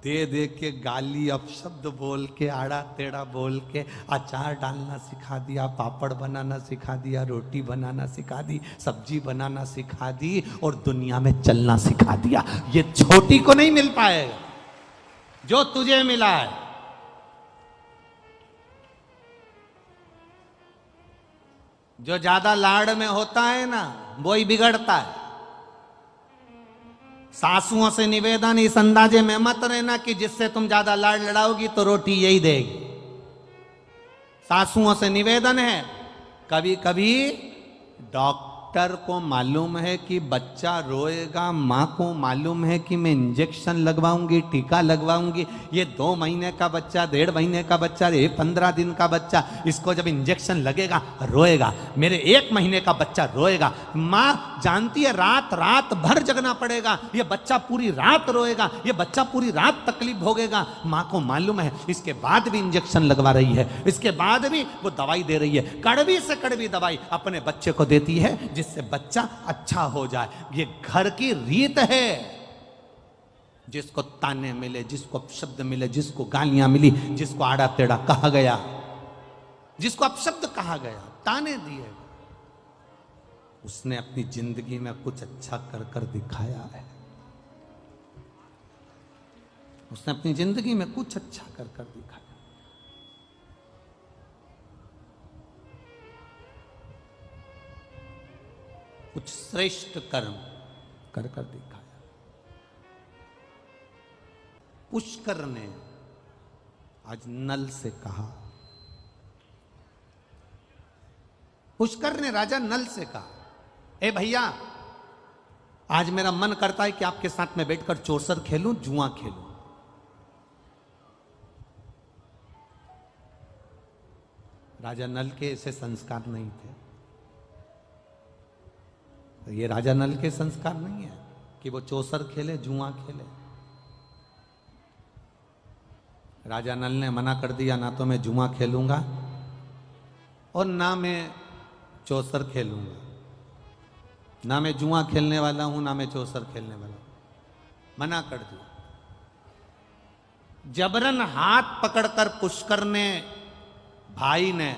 A: दे दे के गाली, अपशब्द बोल के, आड़ा टेढ़ा बोल के अचार डालना सिखा दिया, पापड़ बनाना सिखा दिया, रोटी बनाना सिखा दी, सब्जी बनाना सिखा दी और दुनिया में चलना सिखा दिया। ये छोटी को नहीं मिल पाएगा जो तुझे मिला है। जो ज्यादा लाड़ में होता है ना, वो ही बिगड़ता है। सासुओं से निवेदन इस अंदाजे में मत रहना कि जिससे तुम ज्यादा लाड़ लड़ाओगी तो रोटी यही देगी। सासुओं से निवेदन है, कभी कभी डॉक्टर को मालूम है कि बच्चा रोएगा, माँ को मालूम है कि मैं इंजेक्शन लगवाऊंगी, टीका लगवाऊंगी। ये 2 महीने का बच्चा, 1.5 महीने का बच्चा, ये 15 दिन का बच्चा, इसको जब इंजेक्शन लगेगा रोएगा। मेरे 1 महीने का बच्चा रोएगा। माँ जानती है रात रात भर जगना पड़ेगा, ये बच्चा पूरी रात रोएगा, ये बच्चा पूरी रात तकलीफ भोगेगा। माँ को मालूम है, इसके बाद भी इंजेक्शन लगवा रही है, इसके बाद भी वो दवाई दे रही है, कड़वी से कड़वी दवाई अपने बच्चे को देती है जिससे बच्चा अच्छा हो जाए। ये घर की रीत है। जिसको ताने मिले, जिसको अपशब्द मिले, जिसको गालियां मिली, जिसको आड़ा टेढ़ा कहा गया, जिसको अपशब्द कहा गया, ताने दिए, उसने अपनी जिंदगी में कुछ अच्छा कर कर दिखाया है। उसने अपनी जिंदगी में कुछ अच्छा कर कर दिखाया। कुछ श्रेष्ठ कर्म कर कर दिखाया। पुष्कर ने आज नल से कहा, पुष्कर ने राजा नल से कहा, ए भैया, आज मेरा मन करता है कि आपके साथ में बैठकर चौसर खेलूं, जुआ खेलूं। राजा नल के ऐसे संस्कार नहीं थे। तो ये राजा नल के संस्कार नहीं है कि वो चौसर खेले, जुआ खेले। राजा नल ने मना कर दिया, ना तो मैं जुआ खेलूंगा और ना मैं चौसर खेलूंगा। ना मैं जुआ खेलने वाला हूं, ना मैं चौसर खेलने वाला हूं। मना कर दिया। जबरन हाथ पकड़कर पुष्कर ने, भाई ने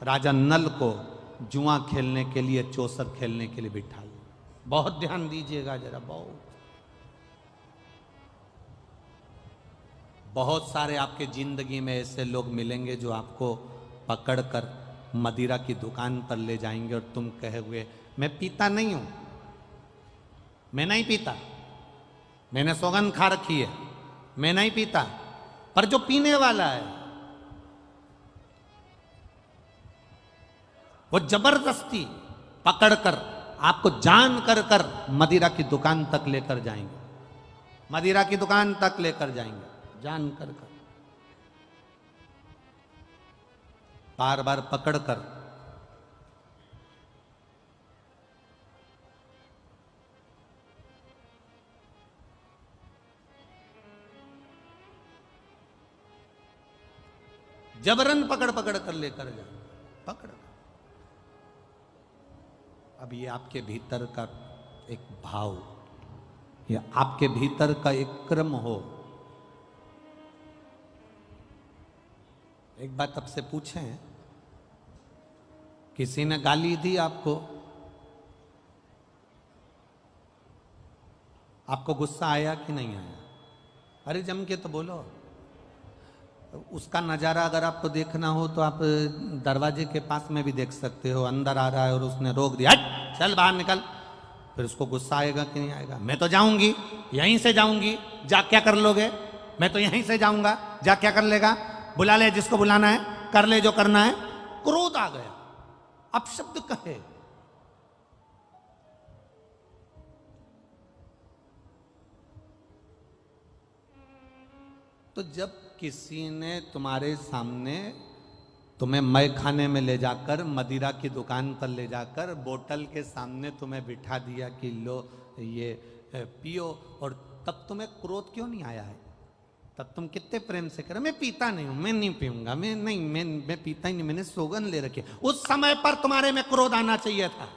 A: राजा नल को जुआ खेलने के लिए, चौसर खेलने के लिए बिठा लिया। बहुत ध्यान दीजिएगा जरा, बहुत सारे आपके जिंदगी में ऐसे लोग मिलेंगे जो आपको पकड़कर मदिरा की दुकान पर ले जाएंगे और तुम कहोगे मैं पीता नहीं हूं, मैं नहीं पीता, मैंने सौगंध खा रखी है, मैं नहीं पीता। पर जो पीने वाला है वो जबरदस्ती पकड़कर आपको जान कर कर मदिरा की दुकान तक लेकर जाएंगे, मदिरा की दुकान तक लेकर जाएंगे, जान कर कर, बार बार पकड़कर। जबरन पकड़ पकड़ कर लेकर जाएंगे, पकड़। अब ये आपके भीतर का एक भाव, ये आपके भीतर का एक क्रम हो। एक बात आपसे पूछें, किसी ने गाली दी आपको, आपको गुस्सा आया कि नहीं आया? अरे जम के तो बोलो। उसका नज़ारा अगर आपको देखना हो तो आप दरवाजे के पास में भी देख सकते हो। अंदर आ रहा है और उसने रोक दिया, हट चल बाहर निकल, फिर उसको गुस्सा आएगा कि नहीं आएगा? मैं तो जाऊंगी, यहीं से जाऊंगी, जा क्या कर लोगे? मैं तो यहीं से जाऊंगा, जा क्या कर लेगा? बुला ले जिसको बुलाना है, कर ले जो करना है। क्रोध आ गया, अपशब्द कहे। तो जब किसी ने तुम्हारे सामने तुम्हें मय खाने में ले जाकर, मदिरा की दुकान पर ले जाकर, बोतल के सामने तुम्हें बिठा दिया कि लो ये पियो, और तब तुम्हें क्रोध क्यों नहीं आया है? तब तुम कितने प्रेम से कह, मैं पीता नहीं हूं, मैं नहीं पीऊंगा, मैं पीता ही नहीं, मैंने सौगंध ले रखी। उस समय पर तुम्हारे में क्रोध आना चाहिए था।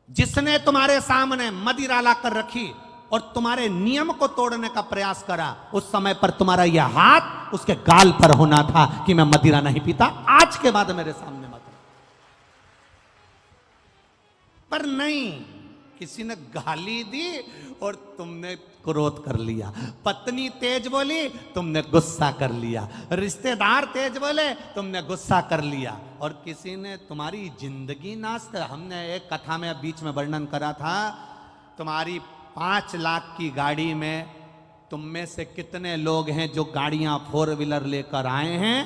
A: जिसने तुम्हारे सामने मदिरा ला कर रखी और तुम्हारे नियम को तोड़ने का प्रयास करा, उस समय पर तुम्हारा यह हाथ उसके गाल पर होना था कि मैं मदिरा नहीं पीता, आज के बाद मेरे सामने मत। पर नहीं, किसी ने गाली दी और तुमने क्रोध कर लिया। पत्नी तेज बोली, तुमने गुस्सा कर लिया। रिश्तेदार तेज बोले, तुमने गुस्सा कर लिया। और किसी ने तुम्हारी जिंदगी नाश कर। हमने एक कथा में बीच में वर्णन करा था, तुम्हारी 5 लाख की गाड़ी में तुम में से कितने लोग हैं जो गाड़ियां 4 व्हीलर लेकर आए हैं,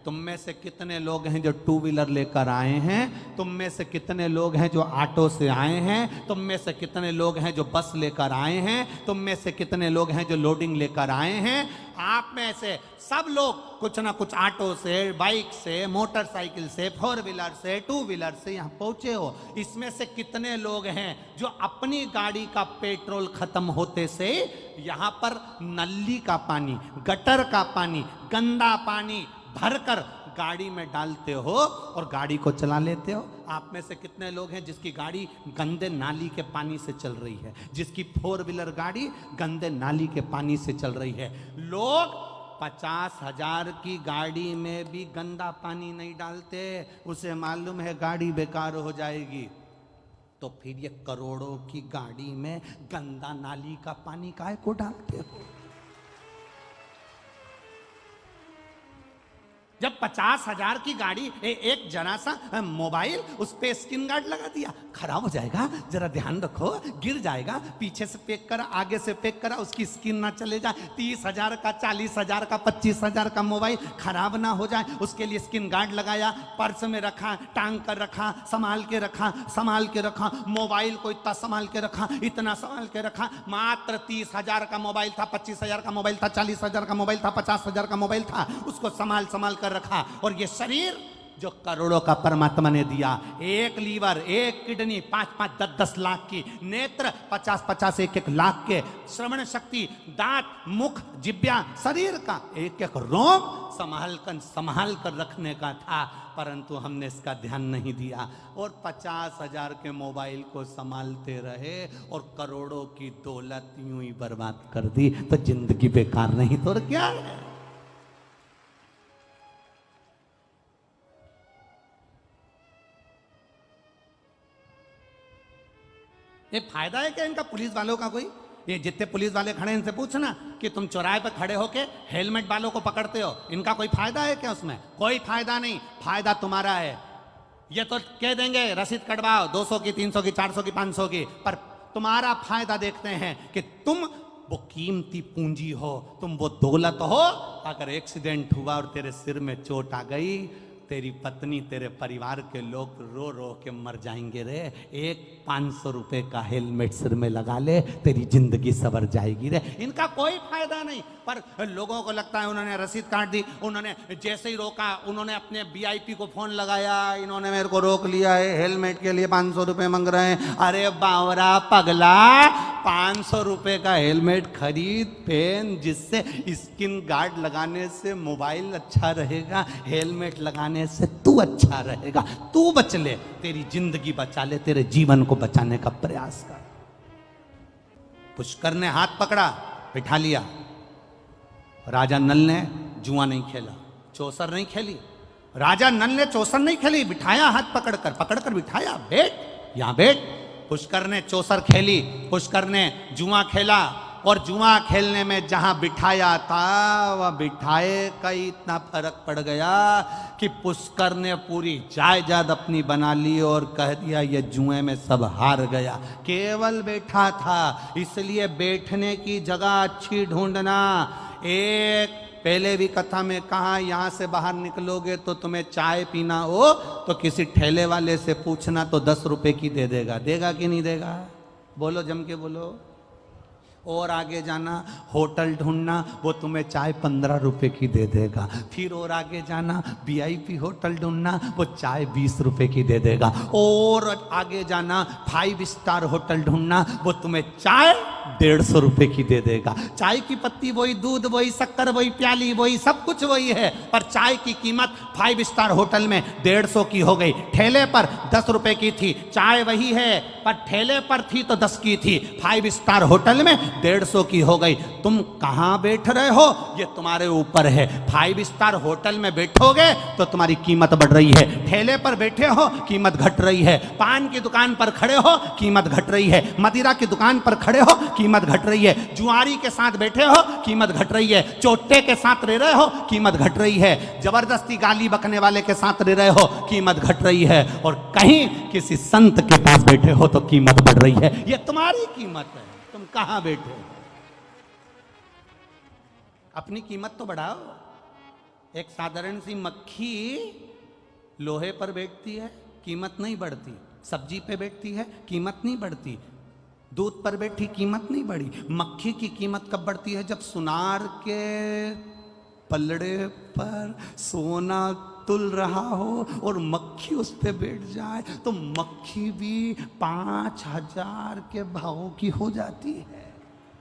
A: तुम में से कितने लोग हैं जो टू व्हीलर लेकर आए हैं? तुम में से कितने लोग हैं जो ऑटो से आए हैं? तुम में से कितने लोग हैं जो बस लेकर आए हैं? तुम में से कितने लोग हैं जो लोडिंग लेकर आए हैं? आप में से सब लोग कुछ ना कुछ ऑटो से, बाइक से, मोटरसाइकिल से, फोर व्हीलर से, टू व्हीलर से यहाँ पहुंचे हो। इसमें से कितने लोग हैं जो अपनी गाड़ी का पेट्रोल खत्म होते से यहाँ पर नली का पानी, गटर का पानी, गंदा पानी भरकर गाड़ी में डालते हो और गाड़ी को चला लेते हो? आप में से कितने लोग हैं जिसकी गाड़ी गंदे नाली के पानी से चल रही है, जिसकी फोर व्हीलर गाड़ी गंदे नाली के पानी से चल रही है? लोग 50,000 की गाड़ी में भी गंदा पानी नहीं डालते, उसे मालूम है गाड़ी बेकार हो जाएगी। तो फिर ये करोड़ों की गाड़ी में गंदा नाली का पानी काहे को डालते हो? जब 50,000 की गाड़ी एक जरा सा मोबाइल, उस पे स्क्रीन गार्ड लगा दिया, खराब हो जाएगा, जरा ध्यान रखो, गिर जाएगा, पीछे से पैक करा, आगे से पैक करा, उसकी स्क्रीन ना चले जाए, 30,000 का, 40,000 का, 25,000 का मोबाइल खराब ना हो जाए, उसके लिए स्क्रीन गार्ड लगाया, पर्स में रखा, टांग कर रखा, संभाल के रखा, संभाल के रखा, मोबाइल को इतना संभाल के रखा, इतना संभाल के रखा। मात्र 30,000 का मोबाइल था, 25,000 का मोबाइल था, 40,000 का मोबाइल था, 50,000 का मोबाइल था, उसको संभाल संभाल कर रखा। और ये शरीर जो करोड़ों का परमात्मा ने दिया, एक लीवर, एक किडनी, 5-5, 10-10 लाख की, नेत्र 50-50, 1-1 लाख के, श्रवण शक्ति, दांत, मुख, जिब्या, शरीर का एक एक रोम संभाल कर रखने का था, परंतु हमने इसका ध्यान नहीं दिया और 50,000 के मोबाइल को संभालते रहे और करोड़ों की दौलत यूं ही बर्बाद कर दी। तो जिंदगी बेकार नहीं तो क्या है? ये फायदा है क्या इनका पुलिस वालों का? कोई ये जितने पुलिस वाले खड़े हैं इनसे पूछना कि तुम चौराहे पर खड़े होके हेलमेट वालों को पकड़ते हो, इनका कोई फायदा है क्या? उसमें कोई फायदा नहीं, फायदा तुम्हारा है। ये तो कह देंगे रसीद कटवाओ 200 की, 300 की, 400 की, 500 की, पर तुम्हारा फायदा देखते हैं कि तुम वो कीमती पूंजी हो, तुम वो दौलत हो। अगर एक्सीडेंट हुआ और तेरे सिर में चोट आ गई, तेरी पत्नी, तेरे परिवार के लोग रो रो के मर जाएंगे रे। एक 500 रुपए का हेलमेट सिर में लगा ले, तेरी जिंदगी सवर जाएगी रे। इनका कोई फायदा नहीं, पर लोगों को लगता है उन्होंने रसीद काट दी, उन्होंने जैसे ही रोका, उन्होंने अपने वीआईपी को फोन लगाया, इन्होंने मेरे को रोक लिया है, हेलमेट के लिए 500 रुपए मांग रहे हैं। अरे बावरा पगला, 500 रुपए का हेलमेट खरीद, पहन, जिससे स्किन गार्ड लगाने से मोबाइल अच्छा रहेगा, हेलमेट लगाने से तू अच्छा रहेगा, तू बच ले, तेरी जिंदगी बचा ले, तेरे जीवन को बचाने का प्रयास कर। पुष्कर ने हाथ पकड़ा, बिठा लिया। राजा नल ने जुआ नहीं खेला, चौसर नहीं खेली। राजा नल ने चौसर नहीं खेली, बिठाया हाथ पकड़कर बिठाया, बैठ यहां बैठ। पुष्कर ने चौसर खेली, पुष्कर ने जुआ खेला, और जुआ खेलने में जहां बिठाया था वह बिठाए का इतना फर्क पड़ गया कि पुष्कर ने पूरी जायदाद अपनी बना ली और कह दिया ये जुए में सब हार गया। केवल बैठा था, इसलिए बैठने की जगह अच्छी ढूंढना। एक पहले भी कथा में कहा, यहां से बाहर निकलोगे तो तुम्हें चाय पीना हो तो किसी ठेले वाले से पूछना, तो 10 रुपए की दे देगा। देगा कि नहीं देगा? बोलो, जम के बोलो। और आगे जाना, होटल ढूंढना, वो तुम्हें चाय 15 रुपए की दे देगा। फिर और आगे जाना, वीआईपी होटल ढूंढना, वो चाय 20 रुपए की दे देगा। और आगे जाना, 5 स्टार होटल ढूंढना, वो तुम्हें चाय 150 रुपए की दे देगा। चाय की पत्ती वही, दूध वही, शक्कर वही, प्याली वही, सब कुछ वही है, पर चाय की कीमत 5 स्टार होटल में 150 की हो गई। ठेले पर 10 रुपए की थी, चाय वही है, पर ठेले पर थी तो 10 की थी, 5 स्टार होटल में 150 की हो गई। तुम कहां बैठ रहे हो ये तुम्हारे ऊपर है। 5 स्टार होटल में बैठोगे तो तुम्हारी कीमत बढ़ रही है, ठेले पर बैठे हो कीमत घट रही है, पान की दुकान पर खड़े हो कीमत घट रही है, मदिरा की दुकान पर खड़े हो कीमत घट रही है, जुआरी के साथ बैठे हो कीमत घट रही है, चोटे के साथ रह रहे हो कीमत घट रही है, जबरदस्ती गाली बकने वाले के साथ रह रहे हो कीमत घट रही है, और कहीं किसी संत के पास बैठे हो तो कीमत बढ़ रही है। ये तुम्हारी कीमत है, तुम कहां बैठे हो? अपनी कीमत तो बढ़ाओ। एक साधारण सी मक्खी लोहे पर बैठती है, कीमत नहीं बढ़ती। सब्जी पे बैठती है, कीमत नहीं बढ़ती। दूध पर बैठी, कीमत नहीं बढ़ी। मक्खी की कीमत कब बढ़ती है? जब सुनार के पलड़े पर सोना तुल रहा हो और मक्खी उस पे बैठ जाए, तो मक्खी भी 5,000 के भाव की हो जाती है।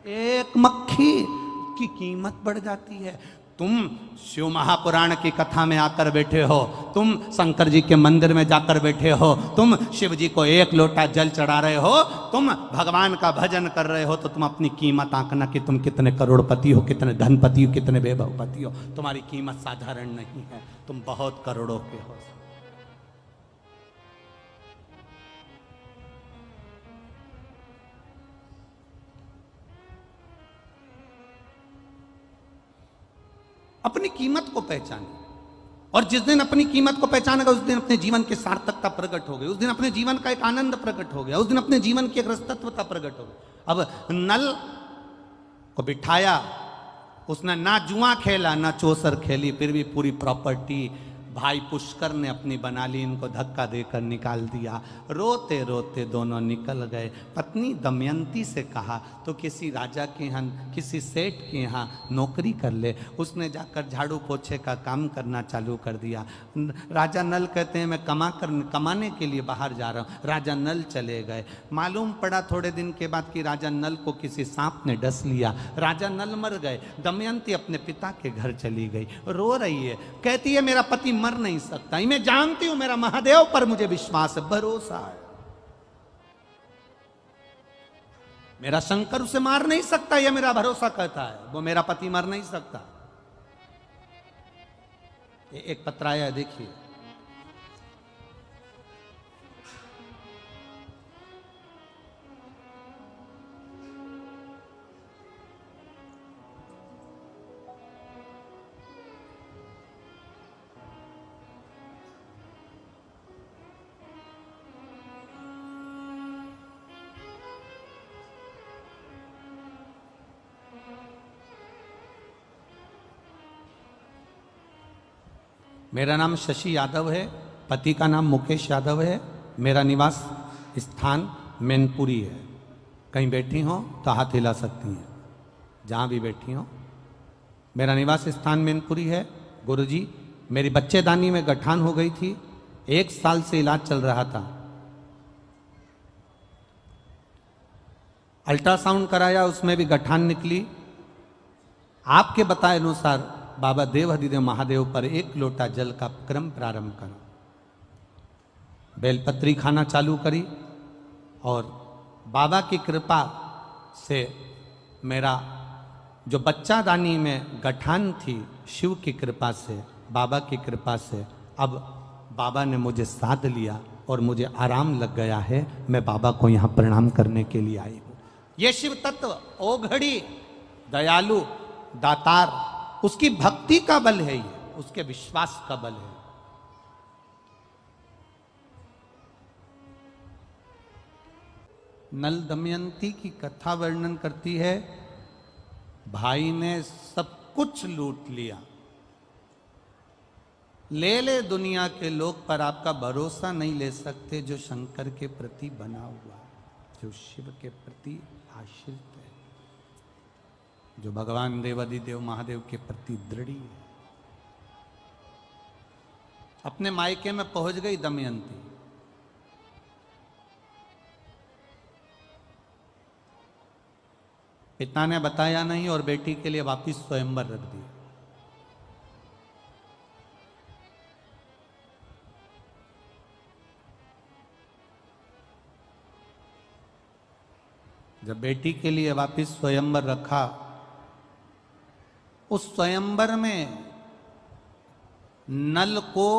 A: एक मक्खी की कीमत बढ़ जाती है। तुम शिव महापुराण की कथा में आकर बैठे हो, तुम शंकर जी के मंदिर में जाकर बैठे हो, तुम शिव जी को एक लोटा जल चढ़ा रहे हो, तुम भगवान का भजन कर रहे हो, तो तुम अपनी कीमत आंकना कि तुम कितने करोड़पति हो, कितने धनपति हो, कितने वैभवपति हो। तुम्हारी कीमत साधारण नहीं है, तुम बहुत करोड़ों के हो। अपनी कीमत को पहचाने, और जिस दिन अपनी कीमत को पहचानेगा उस दिन अपने जीवन की सार्थकता प्रकट हो गई, उस दिन अपने जीवन का एक आनंद प्रकट हो गया, उस दिन अपने जीवन की एक रसतत्वता प्रकट हो गई। अब नल को बिठाया, उसने ना जुआ खेला ना चौसर खेली, फिर भी पूरी प्रॉपर्टी भाई पुष्कर ने अपनी बना ली, इनको धक्का देकर निकाल दिया। रोते रोते दोनों निकल गए। पत्नी दमयंती से कहा तो किसी राजा के यहाँ, किसी सेठ के यहाँ नौकरी कर ले। उसने जाकर झाड़ू पोछे का काम करना चालू कर दिया। राजा नल कहते हैं मैं कमाने के लिए बाहर जा रहा हूँ। राजा नल चले गए। मालूम पड़ा थोड़े दिन के बाद कि राजा नल को किसी सांप ने डस लिया। राजा नल मर गए। दमयंती अपने पिता के घर चली गई, रो रही है, कहती है मेरा पति मर नहीं सकता, मैं जानती हूं मेरा महादेव पर मुझे विश्वास है, भरोसा है, मेरा शंकर उसे मार नहीं सकता, यह मेरा भरोसा कहता है, वो मेरा पति मर नहीं सकता। एक पत्र आया देखिए। मेरा नाम शशि यादव है, पति का नाम मुकेश यादव है। मेरा निवास स्थान मैनपुरी है। कहीं बैठी हो तो हाथ हिला सकती हैं, जहाँ भी बैठी हो। मेरा निवास स्थान मैनपुरी है। गुरुजी, मेरी बच्चेदानी में गठान हो गई थी, 1 साल से इलाज चल रहा था। अल्ट्रासाउंड कराया, उसमें भी गठान निकली। आपके बताए अनुसार बाबा देव हरिदेव महादेव पर 1 लोटा जल का क्रम प्रारंभ करो। बेलपत्री खाना चालू करी और बाबा की कृपा से मेरा जो बच्चादानी में गठान थी, शिव की कृपा से, बाबा की कृपा से, अब बाबा ने मुझे साध लिया और मुझे आराम लग गया है। मैं बाबा को यहाँ प्रणाम करने के लिए आई हूँ। ये शिव तत्व ओघड़ी, दयालु, दातार, उसकी भक्ति का बल है, ये उसके विश्वास का बल है। नल दमयंती की कथा वर्णन करती है। भाई ने सब कुछ लूट लिया, ले ले दुनिया के लोग, पर आपका भरोसा नहीं ले सकते जो शंकर के प्रति बना हुआ, जो शिव के प्रति आश्रित है, जो भगवान देवादिदेव महादेव के प्रति दृढ़ी है। अपने मायके में पहुंच गई दमयंती। पिता ने बताया नहीं और बेटी के लिए वापिस स्वयंवर रख दिया। जब बेटी के लिए वापिस स्वयंवर रखा, उस स्वयंवर में नल को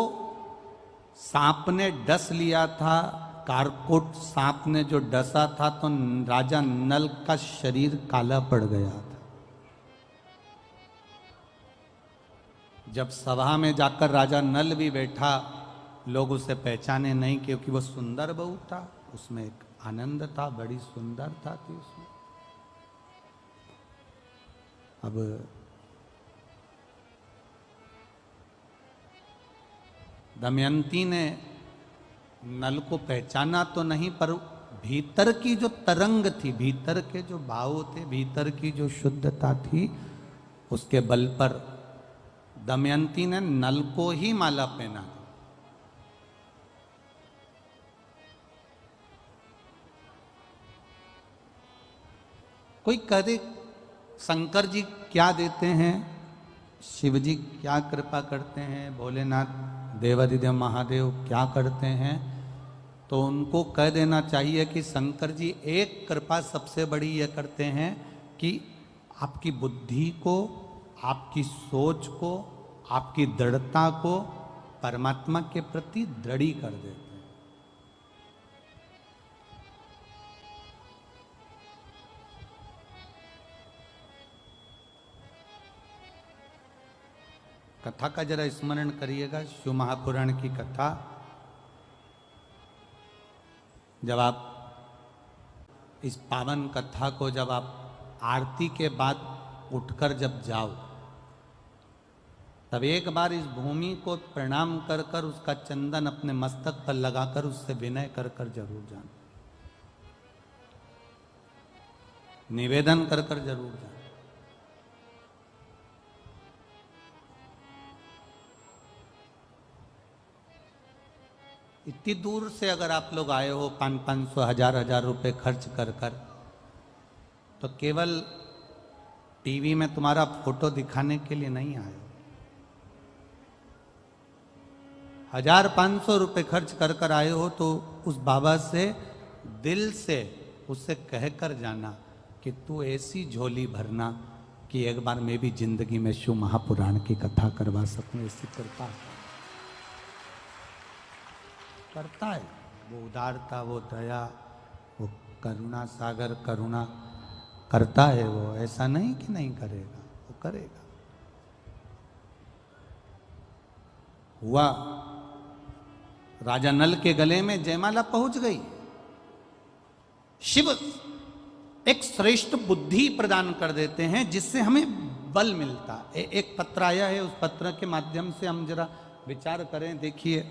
A: सांप ने डस लिया था। कारकोट सांप ने जो डसा था तो राजा नल का शरीर काला पड़ गया था। जब सभा में जाकर राजा नल भी बैठा, लोग उसे पहचाने नहीं, क्योंकि वो सुंदर बहू था, उसमें एक आनंद था, बड़ी सुंदरता थी उसमें। अब दमयंती ने नल को पहचाना तो नहीं, पर भीतर की जो तरंग थी, भीतर के जो भाव थे, भीतर की जो शुद्धता थी, उसके बल पर दमयंती ने नल को ही माला पहना। कोई कहे शंकर जी क्या देते हैं, शिव जी क्या कृपा करते हैं, भोलेनाथ देवाधिदेव महादेव क्या करते हैं, तो उनको कह देना चाहिए कि शंकर जी एक कृपा सबसे बड़ी यह करते हैं कि आपकी बुद्धि को, आपकी सोच को, आपकी दृढ़ता को परमात्मा के प्रति दृढ़ी कर देते हैं। कथा का जरा स्मरण करिएगा, शिव महापुराण की कथा। जब आप इस पावन कथा को, जब आप आरती के बाद उठकर जब जाओ, तब एक बार इस भूमि को प्रणाम कर कर उसका चंदन अपने मस्तक पर लगाकर उससे विनय कर कर जरूर जाना, निवेदन कर कर जरूर जाना। इतनी दूर से अगर आप लोग आए हो 500-500 हजार रुपए खर्च कर कर, तो केवल टीवी में तुम्हारा फोटो दिखाने के लिए नहीं आए हो। 1500 रुपए खर्च कर कर आए हो, तो उस बाबा से दिल से उससे कह कर जाना कि तू ऐसी झोली भरना कि एक बार मैं भी जिंदगी में शिव महापुराण की कथा करवा सकूं। ऐसी कृपा करता है वो, उदारता, वो दया, वो करुणा सागर, करुणा करता है वो। ऐसा नहीं कि नहीं करेगा, वो करेगा। हुआ राजा नल के गले में जयमाला पहुंच गई। शिव एक श्रेष्ठ बुद्धि प्रदान कर देते हैं जिससे हमें बल मिलता है। एक पत्र आया है, उस पत्र के माध्यम से हम जरा विचार करें। देखिए,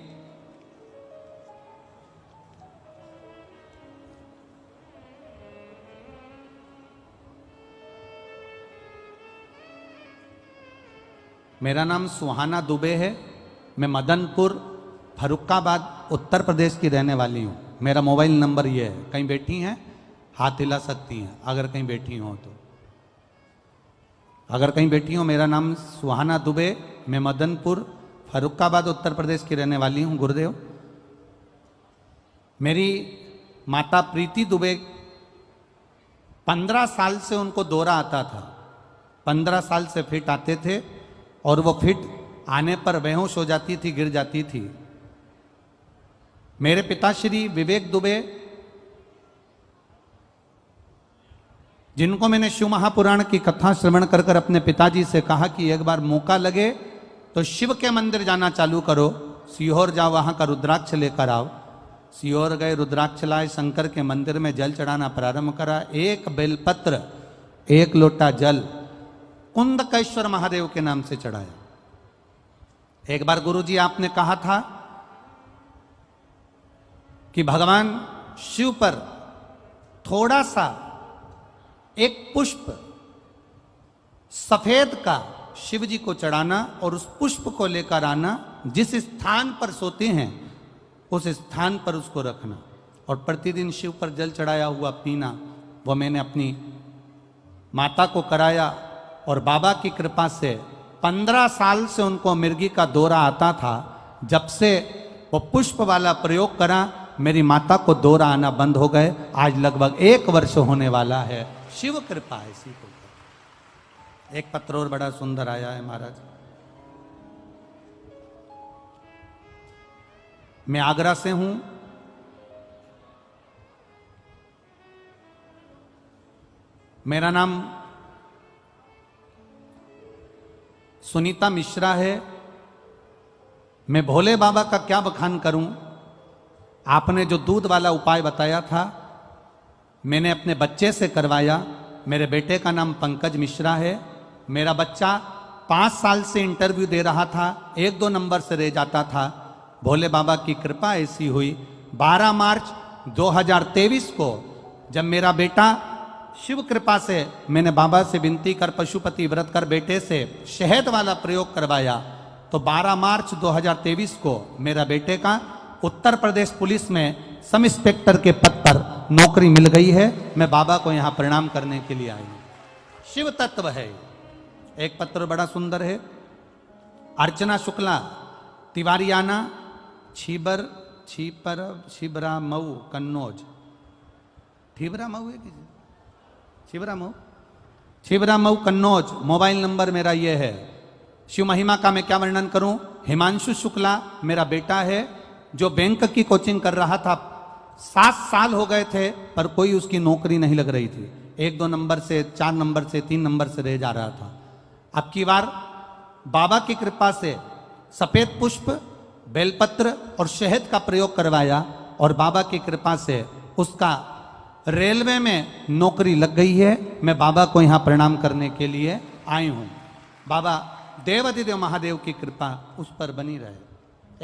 A: मेरा नाम सुहाना दुबे है, मैं मदनपुर फरुखाबाद उत्तर प्रदेश की रहने वाली हूँ। मेरा मोबाइल नंबर ये है, कहीं बैठी हैं हाथ हिला सकती हैं अगर कहीं बैठी हो तो। अगर कहीं बैठी हो, मेरा नाम सुहाना दुबे, मैं मदनपुर फरुखाबाद उत्तर प्रदेश की रहने वाली हूँ। गुरुदेव, मेरी माता प्रीति दुबे 15 साल से उनको दौरा आता था। 15 साल से फिट आते थे और वो फिट आने पर बेहोश हो जाती थी, गिर जाती थी। मेरे पिताश्री विवेक दुबे, जिनको मैंने शिव महापुराण की कथा श्रवण कर कर अपने पिताजी से कहा कि एक बार मौका लगे तो शिव के मंदिर जाना चालू करो, सीहोर जाओ, वहां का रुद्राक्ष लेकर आओ। सीहोर गए, रुद्राक्ष लाए, शंकर के मंदिर में जल चढ़ाना प्रारंभ करा। एक बेलपत्र, एक लोटा जल कुंदकेश्वर महादेव के नाम से चढ़ाया। एक बार गुरुजी आपने कहा था कि भगवान शिव पर थोड़ा सा एक पुष्प सफेद का शिव जी को चढ़ाना और उस पुष्प को लेकर आना, जिस स्थान पर सोते हैं उस स्थान पर उसको रखना और प्रतिदिन शिव पर जल चढ़ाया हुआ पीना। वो मैंने अपनी माता को कराया और बाबा की कृपा से 15 साल से उनको मिर्गी का दौरा आता था। जब से वो पुष्प वाला प्रयोग करा, मेरी माता को दौरा आना बंद हो गए। आज लगभग 1 वर्ष होने वाला है। शिव कृपा है, इसी को। एक पत्र और बड़ा सुंदर आया है महाराज। मैं आगरा से हूं। मेरा नाम सुनीता मिश्रा है। मैं भोले बाबा का क्या बखान करूं। आपने जो दूध वाला उपाय बताया था, मैंने अपने बच्चे से करवाया। मेरे बेटे का नाम पंकज मिश्रा है। मेरा बच्चा 5 साल से इंटरव्यू दे रहा था, 1-2 नंबर से रह जाता था। भोले बाबा की कृपा ऐसी हुई 12 मार्च 2023 को जब मेरा बेटा शिव कृपा से मैंने बाबा से विनती कर पशुपति व्रत कर बेटे से शहद वाला प्रयोग करवाया तो 12 मार्च 2023 को मेरा बेटे का उत्तर प्रदेश पुलिस में सब इंस्पेक्टर के पद पर नौकरी मिल गई है। मैं बाबा को यहाँ प्रणाम करने के लिए आई हूँ। शिव तत्व है। एक पत्र बड़ा सुंदर है। अर्चना शुक्ला तिवारियाना छिबरा मऊ कन्नौज। छिबरा मऊ है कि छिबरा मऊ कन्नौज। मोबाइल नंबर मेरा ये है। शिव महिमा का मैं क्या वर्णन करूं। हिमांशु शुक्ला मेरा बेटा है जो बैंक की कोचिंग कर रहा था। 7 साल हो गए थे पर कोई उसकी नौकरी नहीं लग रही थी। 1-2 नंबर से 4 नंबर से 3 नंबर से रह जा रहा था। अब की बार बाबा की कृपा से सफेद पुष्प बेलपत्र और शहद का प्रयोग करवाया और बाबा की कृपा से उसका रेलवे में नौकरी लग गई है। मैं बाबा को यहाँ प्रणाम करने के लिए आई हूँ। बाबा देवाधिदेव महादेव की कृपा उस पर बनी रहे।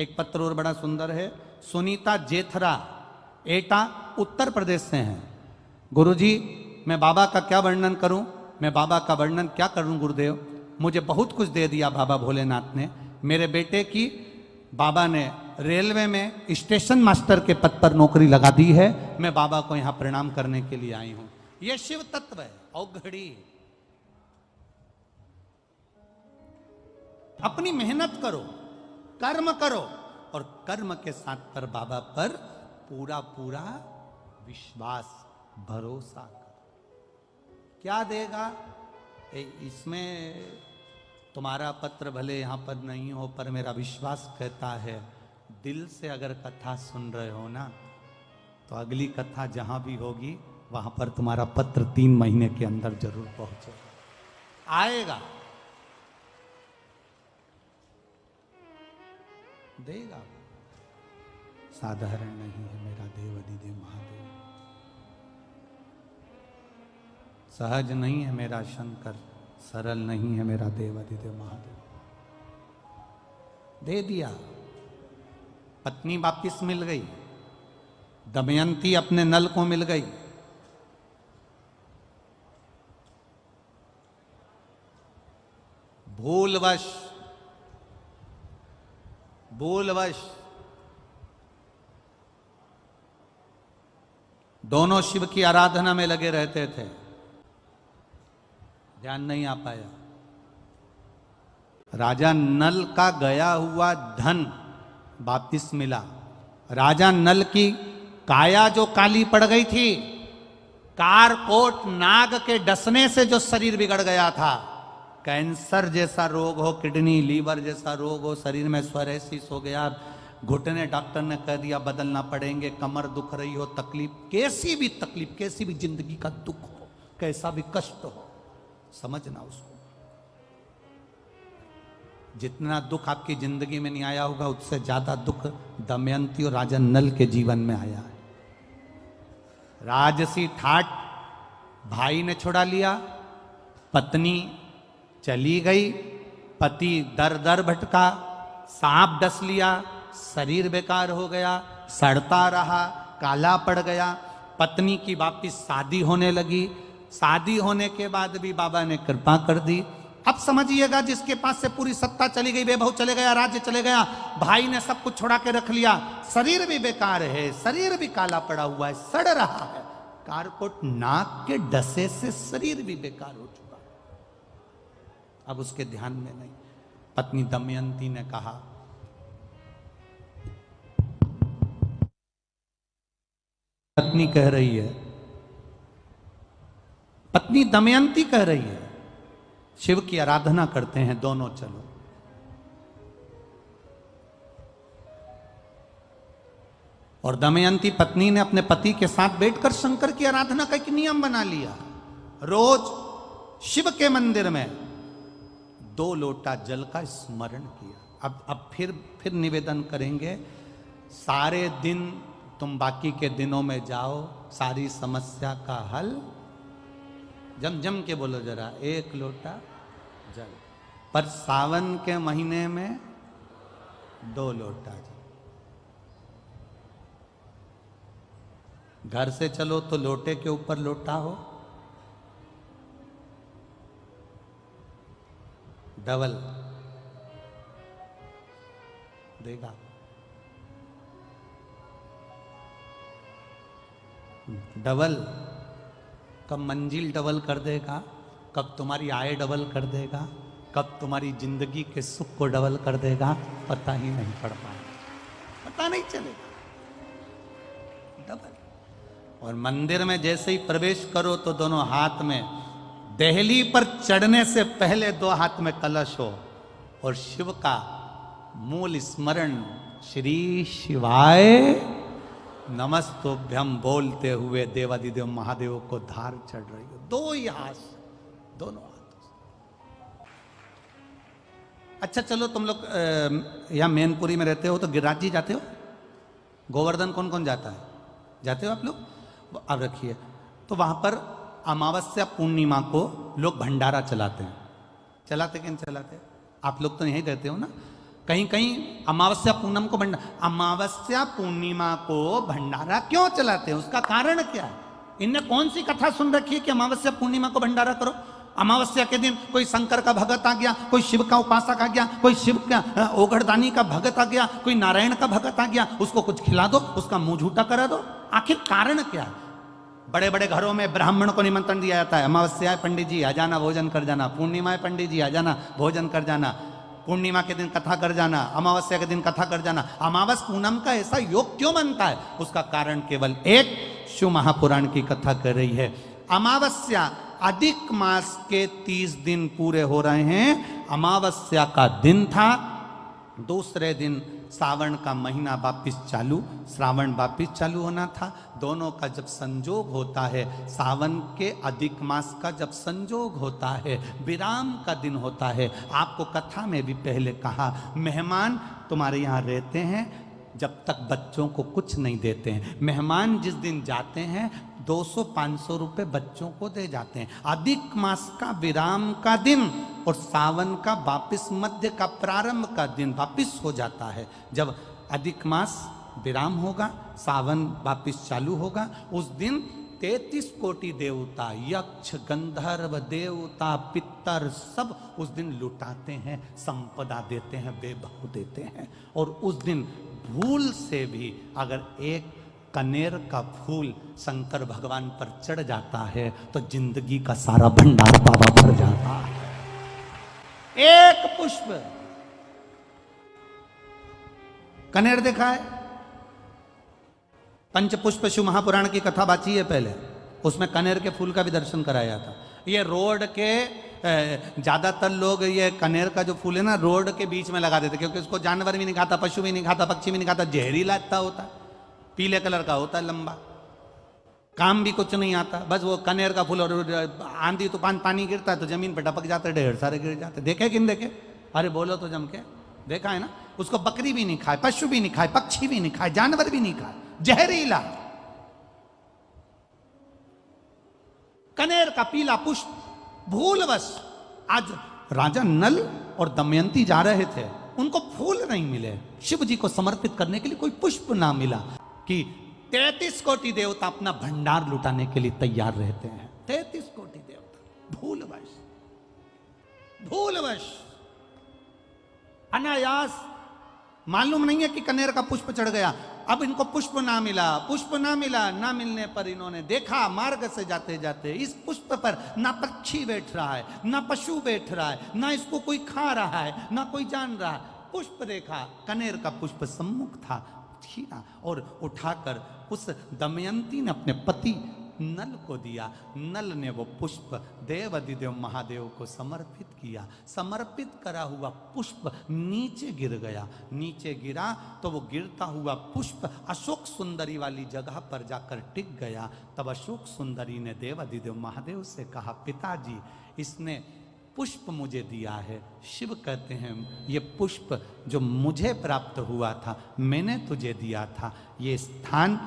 A: एक पत्र और बड़ा सुंदर है। सुनीता जेथरा एटा उत्तर प्रदेश से हैं। गुरुजी मैं बाबा का क्या वर्णन करूं। मैं बाबा का वर्णन क्या करूं गुरुदेव। मुझे बहुत कुछ दे दिया बाबा भोलेनाथ ने। मेरे बेटे की बाबा ने रेलवे में स्टेशन मास्टर के पद पर नौकरी लगा दी है। मैं बाबा को यहाँ प्रणाम करने के लिए आई हूं। यह शिव तत्व है। औघड़ी अपनी मेहनत करो, कर्म करो और कर्म के साथ पर बाबा पर पूरा पूरा विश्वास भरोसा करो। क्या देगा इसमें तुम्हारा पत्र भले यहां पर नहीं हो पर मेरा विश्वास कहता है दिल से अगर कथा सुन रहे हो ना तो अगली कथा जहां भी होगी वहां पर तुम्हारा पत्र 3 महीने के अंदर जरूर पहुंचेगा, आएगा, देगा। साधारण नहीं है मेरा देवाधिदेव महादेव, सहज नहीं है मेरा शंकर, सरल नहीं है मेरा देवाधिदेव महादेव। दे दिया। पत्नी वापिस मिल गई। दमयंती अपने नल को मिल गई। भूलवश दोनों शिव की आराधना में लगे रहते थे। ध्यान नहीं आ पाया। राजा नल का गया हुआ धन वापिस मिला। राजा नल की काया जो काली पड़ गई थी, कारकोट नाग के डसने से जो शरीर बिगड़ गया था, कैंसर जैसा रोग हो, किडनी लीवर जैसा रोग हो, शरीर में स्वरेसिस हो गया, घुटने डॉक्टर ने कह दिया बदलना पड़ेंगे, कमर दुख रही हो, तकलीफ, कैसी भी तकलीफ, कैसी भी जिंदगी का दुख हो, कैसा भी कष्ट हो, समझना उसको। जितना दुख आपकी जिंदगी में नहीं आया होगा उससे ज्यादा दुख दमयंती और राजा नल के जीवन में आया है। राजसी ठाट भाई ने छुड़ा लिया, पत्नी चली गई, पति दर दर भटका, सांप डस लिया, शरीर बेकार हो गया, सड़ता रहा, काला पड़ गया। पत्नी की वापिस शादी होने लगी। शादी होने के बाद भी बाबा ने कृपा कर दी। अब समझिएगा जिसके पास से पूरी सत्ता चली गई, वैभव चले गया, राज्य चले गया, भाई ने सब कुछ छोड़ा के रख लिया, शरीर भी बेकार है, शरीर भी काला पड़ा हुआ है, सड़ रहा है, कारकोट नाक के डसे से शरीर भी बेकार हो चुका। अब उसके ध्यान में नहीं। पत्नी दमयंती ने कहा, पत्नी कह रही है, पत्नी दमयंती कह रही है, शिव की आराधना करते हैं दोनों, चलो। और दमयंती पत्नी ने अपने पति के साथ बैठकर शंकर की आराधना का एक नियम बना लिया। रोज शिव के मंदिर में 2 लोटा जल का स्मरण किया। अब फिर निवेदन करेंगे, सारे दिन तुम बाकी के दिनों में जाओ, सारी समस्या का हल, जम जम के बोलो जरा, 1 लोटा जल, पर सावन के महीने में 2 लोटा जल। घर से चलो तो लोटे के ऊपर लोटा हो, डबल देगा। डबल कब मंजिल डबल कर देगा, कब तुम्हारी आय डबल कर देगा, कब तुम्हारी जिंदगी के सुख को डबल कर देगा, पता ही नहीं पड़ पाएगा, पता नहीं चलेगा। डबल। और मंदिर में जैसे ही प्रवेश करो तो दोनों हाथ में, देहली पर चढ़ने से पहले 2 हाथ में कलश हो और शिव का मूल स्मरण श्री शिवाय नमस्तुभ्यम बोलते हुए देवादिदेव महादेव को धार चढ़ रही हो, 2 ही हाथ, दोनों हाथों से। अच्छा चलो, तुम लोग यहाँ मैनपुरी में रहते हो तो गिरिराज जी जाते हो? गोवर्धन कौन कौन जाता है? जाते हो आप लोग? अब रखिए, तो वहां पर अमावस्या पूर्णिमा को लोग भंडारा चलाते हैं। चलाते कि नहीं चलाते? आप लोग तो यहीं रहते हो ना। कहीं कहीं अमावस्या पूनम को अमावस्या पूर्णिमा को भंडारा क्यों चलाते हैं, उसका कारण क्या है? इनने कौन सी कथा सुन रखी है कि अमावस्या पूर्णिमा को भंडारा करो? अमावस्या के दिन कोई शंकर का भगत आ गया, कोई शिव का उपासक आ गया, कोई शिव का ओघड़दानी का भगत आ गया, कोई नारायण का भगत आ गया, उसको कुछ खिला दो, उसका मुंह झूठा करा दो। आखिर कारण क्या है? बड़े बड़े घरों में ब्राह्मण को निमंत्रण दिया जाता है, अमावस्या है पंडित जी आ जाना भोजन कर जाना, पूर्णिमा है पंडित जी आ जाना भोजन कर जाना, पूर्णिमा के दिन कथा कर जाना, अमावस्या के दिन कथा कर जाना। अमावस पूनम का ऐसा योग क्यों बनता है? उसका कारण केवल एक, शिव महापुराण की कथा कर रही है। अमावस्या अधिक मास के 30 दिन पूरे हो रहे हैं। अमावस्या का दिन था, दूसरे दिन सावन का महीना वापिस चालू, श्रावण वापिस चालू होना था। दोनों का जब संजोग होता है, सावन के अधिक मास का जब संजोग होता है, विराम का दिन होता है। आपको कथा में भी पहले कहा, मेहमान तुम्हारे यहाँ रहते हैं जब तक बच्चों को कुछ नहीं देते हैं। मेहमान जिस दिन जाते हैं 200-500 रुपए बच्चों को दे जाते हैं। अधिक मास का विराम का दिन और सावन का वापिस मध्य का प्रारंभ का दिन वापिस हो जाता है। जब अधिक मास विराम होगा, सावन वापिस चालू होगा, उस दिन 33 कोटि देवता, यक्ष, गंधर्व, देवता, पितर सब उस दिन लुटाते हैं, संपदा देते हैं, वैभव देते हैं। और उस दिन भूल से भी अगर एक कनेर का फूल शंकर भगवान पर चढ़ जाता है तो जिंदगी का सारा भंडार बाबा भर जाता है। एक पुष्प, कनेर देखा है? पंचपुष्प शिव महापुराण की कथा बाची है पहले, उसमें कनेर के फूल का भी दर्शन कराया था। ये रोड के ज्यादातर लोग ये कनेर का जो फूल है ना रोड के बीच में लगा देते, क्योंकि उसको जानवर भी नहीं खाता, पशु भी नहीं खाता, पक्षी भी नहीं खाता, जहरीला इतना होता है, पीले कलर का होता है, लंबा, काम भी कुछ नहीं आता। बस वो कनेर का फूल, और आंधी तूफान पानी गिरता है तो जमीन पर टपक जाते, ढेर सारे गिर जाते। देखे कि नहीं देखे? अरे बोलो तो जम के, देखा है ना? उसको बकरी भी नहीं खाए, पशु भी नहीं खाए, पक्षी भी नहीं खाए, जानवर भी नहीं खाए, जहरीला कनेर का पीला पुष्प। भूलवश आज राजा नल और दमयंती जा रहे थे, उनको फूल नहीं मिले, शिव जी को समर्पित करने के लिए कोई पुष्प ना मिला, कि 33 कोटि देवता अपना भंडार लुटाने के लिए तैयार रहते हैं। 33 कोटि देवता भूलवश, भूलवश, अनायास, मालूम नहीं है कि कनेर का पुष्प चढ़ गया। अब इनको पुष्प ना मिला, पुष्प ना मिला, ना मिलने पर इन्होंने देखा मार्ग से जाते जाते इस पुष्प पर ना पक्षी बैठ रहा है, ना पशु बैठ रहा है, ना इसको कोई खा रहा है, ना कोई जान रहा है। पुष्प देखा, कनेर का पुष्प सम्मुख था, छीना और उठाकर उस दमयंती ने अपने पति नल को दिया। नल ने वो पुष्प देवादिदेव महादेव को समर्पित किया। समर्पित करा हुआ पुष्प नीचे गिर गया। नीचे गिरा तो वो गिरता हुआ पुष्प अशोक सुंदरी वाली जगह पर जाकर टिक गया। तब अशोक सुंदरी ने देवादिदेव महादेव से कहा, पिताजी इसने पुष्प मुझे दिया है। शिव कहते हैं ये पुष्प जो मुझे प्राप्त हुआ था मैंने तुझे दिया था। ये स्थान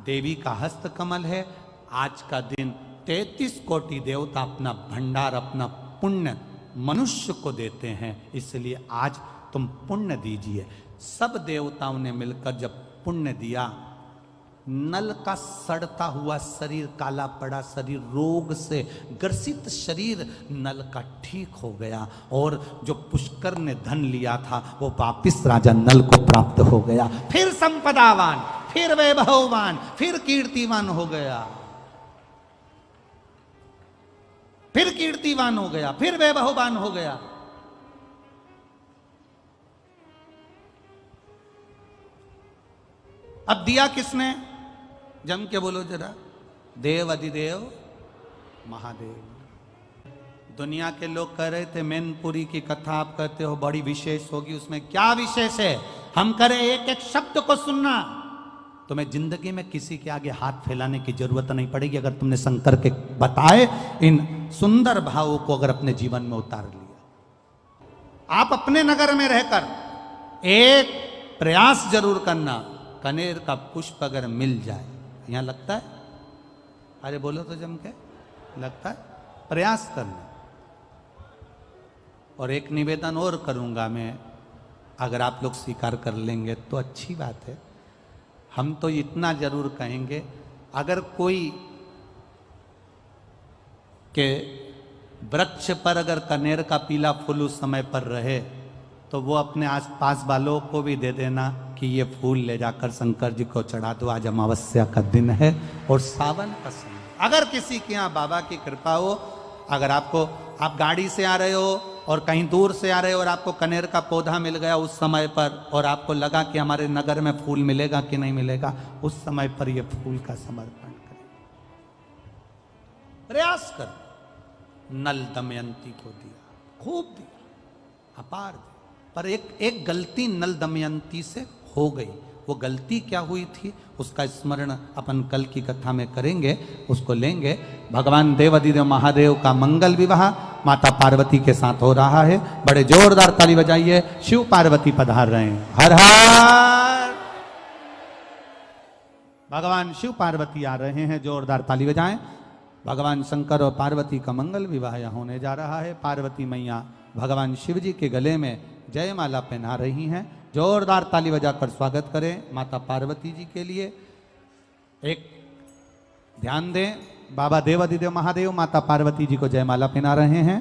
A: देवी का हस्त कमल है। आज का दिन 33 कोटि देवता अपना भंडार, अपना पुण्य मनुष्य को देते हैं, इसलिए आज तुम पुण्य दीजिए। सब देवताओं ने मिलकर जब पुण्य दिया, नल का सड़ता हुआ शरीर, काला पड़ा शरीर, रोग से ग्रसित शरीर नल का ठीक हो गया, और जो पुष्कर ने धन लिया था वो वापिस राजा नल को प्राप्त हो गया। फिर संपदावान, फिर वैभववान, फिर कीर्तिवान हो गया, फिर कीर्तिवान हो गया, फिर वैभववान हो गया। अब दिया किसने? जम के बोलो जरा, देव अधिदेव महादेव। दुनिया के लोग कह रहे थे मैनपुरी की कथा आप कहते हो बड़ी विशेष होगी, उसमें क्या विशेष है? हम करें एक एक शब्द को सुनना, तुम्हें जिंदगी में किसी के आगे हाथ फैलाने की जरूरत नहीं पड़ेगी अगर तुमने शंकर के बताए इन सुंदर भावों को अगर अपने जीवन में उतार लिया। आप अपने नगर में रहकर एक प्रयास जरूर करना, कनेर का पुष्प अगर मिल जाए, यहां लगता है, अरे बोलो तो जम के, लगता है, प्रयास करना। और एक निवेदन और करूंगा मैं, अगर आप लोग स्वीकार कर लेंगे तो अच्छी बात है। हम तो इतना जरूर कहेंगे, अगर कोई के वृक्ष पर अगर कनेर का पीला फूल उस समय पर रहे तो वो अपने आसपास वालों को भी दे देना कि ये फूल ले जाकर शंकर जी को चढ़ा दो, आज अमावस्या का दिन है और सावन का समय। अगर किसी के यहाँ बाबा की कृपा हो, अगर आप गाड़ी से आ रहे हो और कहीं दूर से आ रहे हो और आपको कनेर का पौधा मिल गया उस समय पर, और आपको लगा कि हमारे नगर में फूल मिलेगा कि नहीं मिलेगा, उस समय पर ये फूल का समर्पण करें, प्रयास कर। नल दमयंती को दिया, खूब दिया, अपार दिया, पर एक गलती नल दमयंती से हो गई। वो गलती क्या हुई थी उसका स्मरण अपन कल की कथा में करेंगे, उसको लेंगे। भगवान देवाधिदेव महादेव का मंगल विवाह माता पार्वती के साथ हो रहा है। बड़े जोरदार ताली बजाइए, शिव पार्वती पधार रहे हैं। हर हर भगवान शिव पार्वती आ रहे हैं, जोरदार ताली बजाएं। भगवान शंकर और पार्वती का मंगल विवाह यहाँ होने जा रहा है। पार्वती मैया भगवान शिव जी के गले में जयमाला पहना रही हैं। जोरदार ताली बजाकर स्वागत करें माता पार्वती जी के लिए। एक ध्यान दें, बाबा देवाधिदेव महादेव माता पार्वती जी को जयमाला पहना रहे हैं।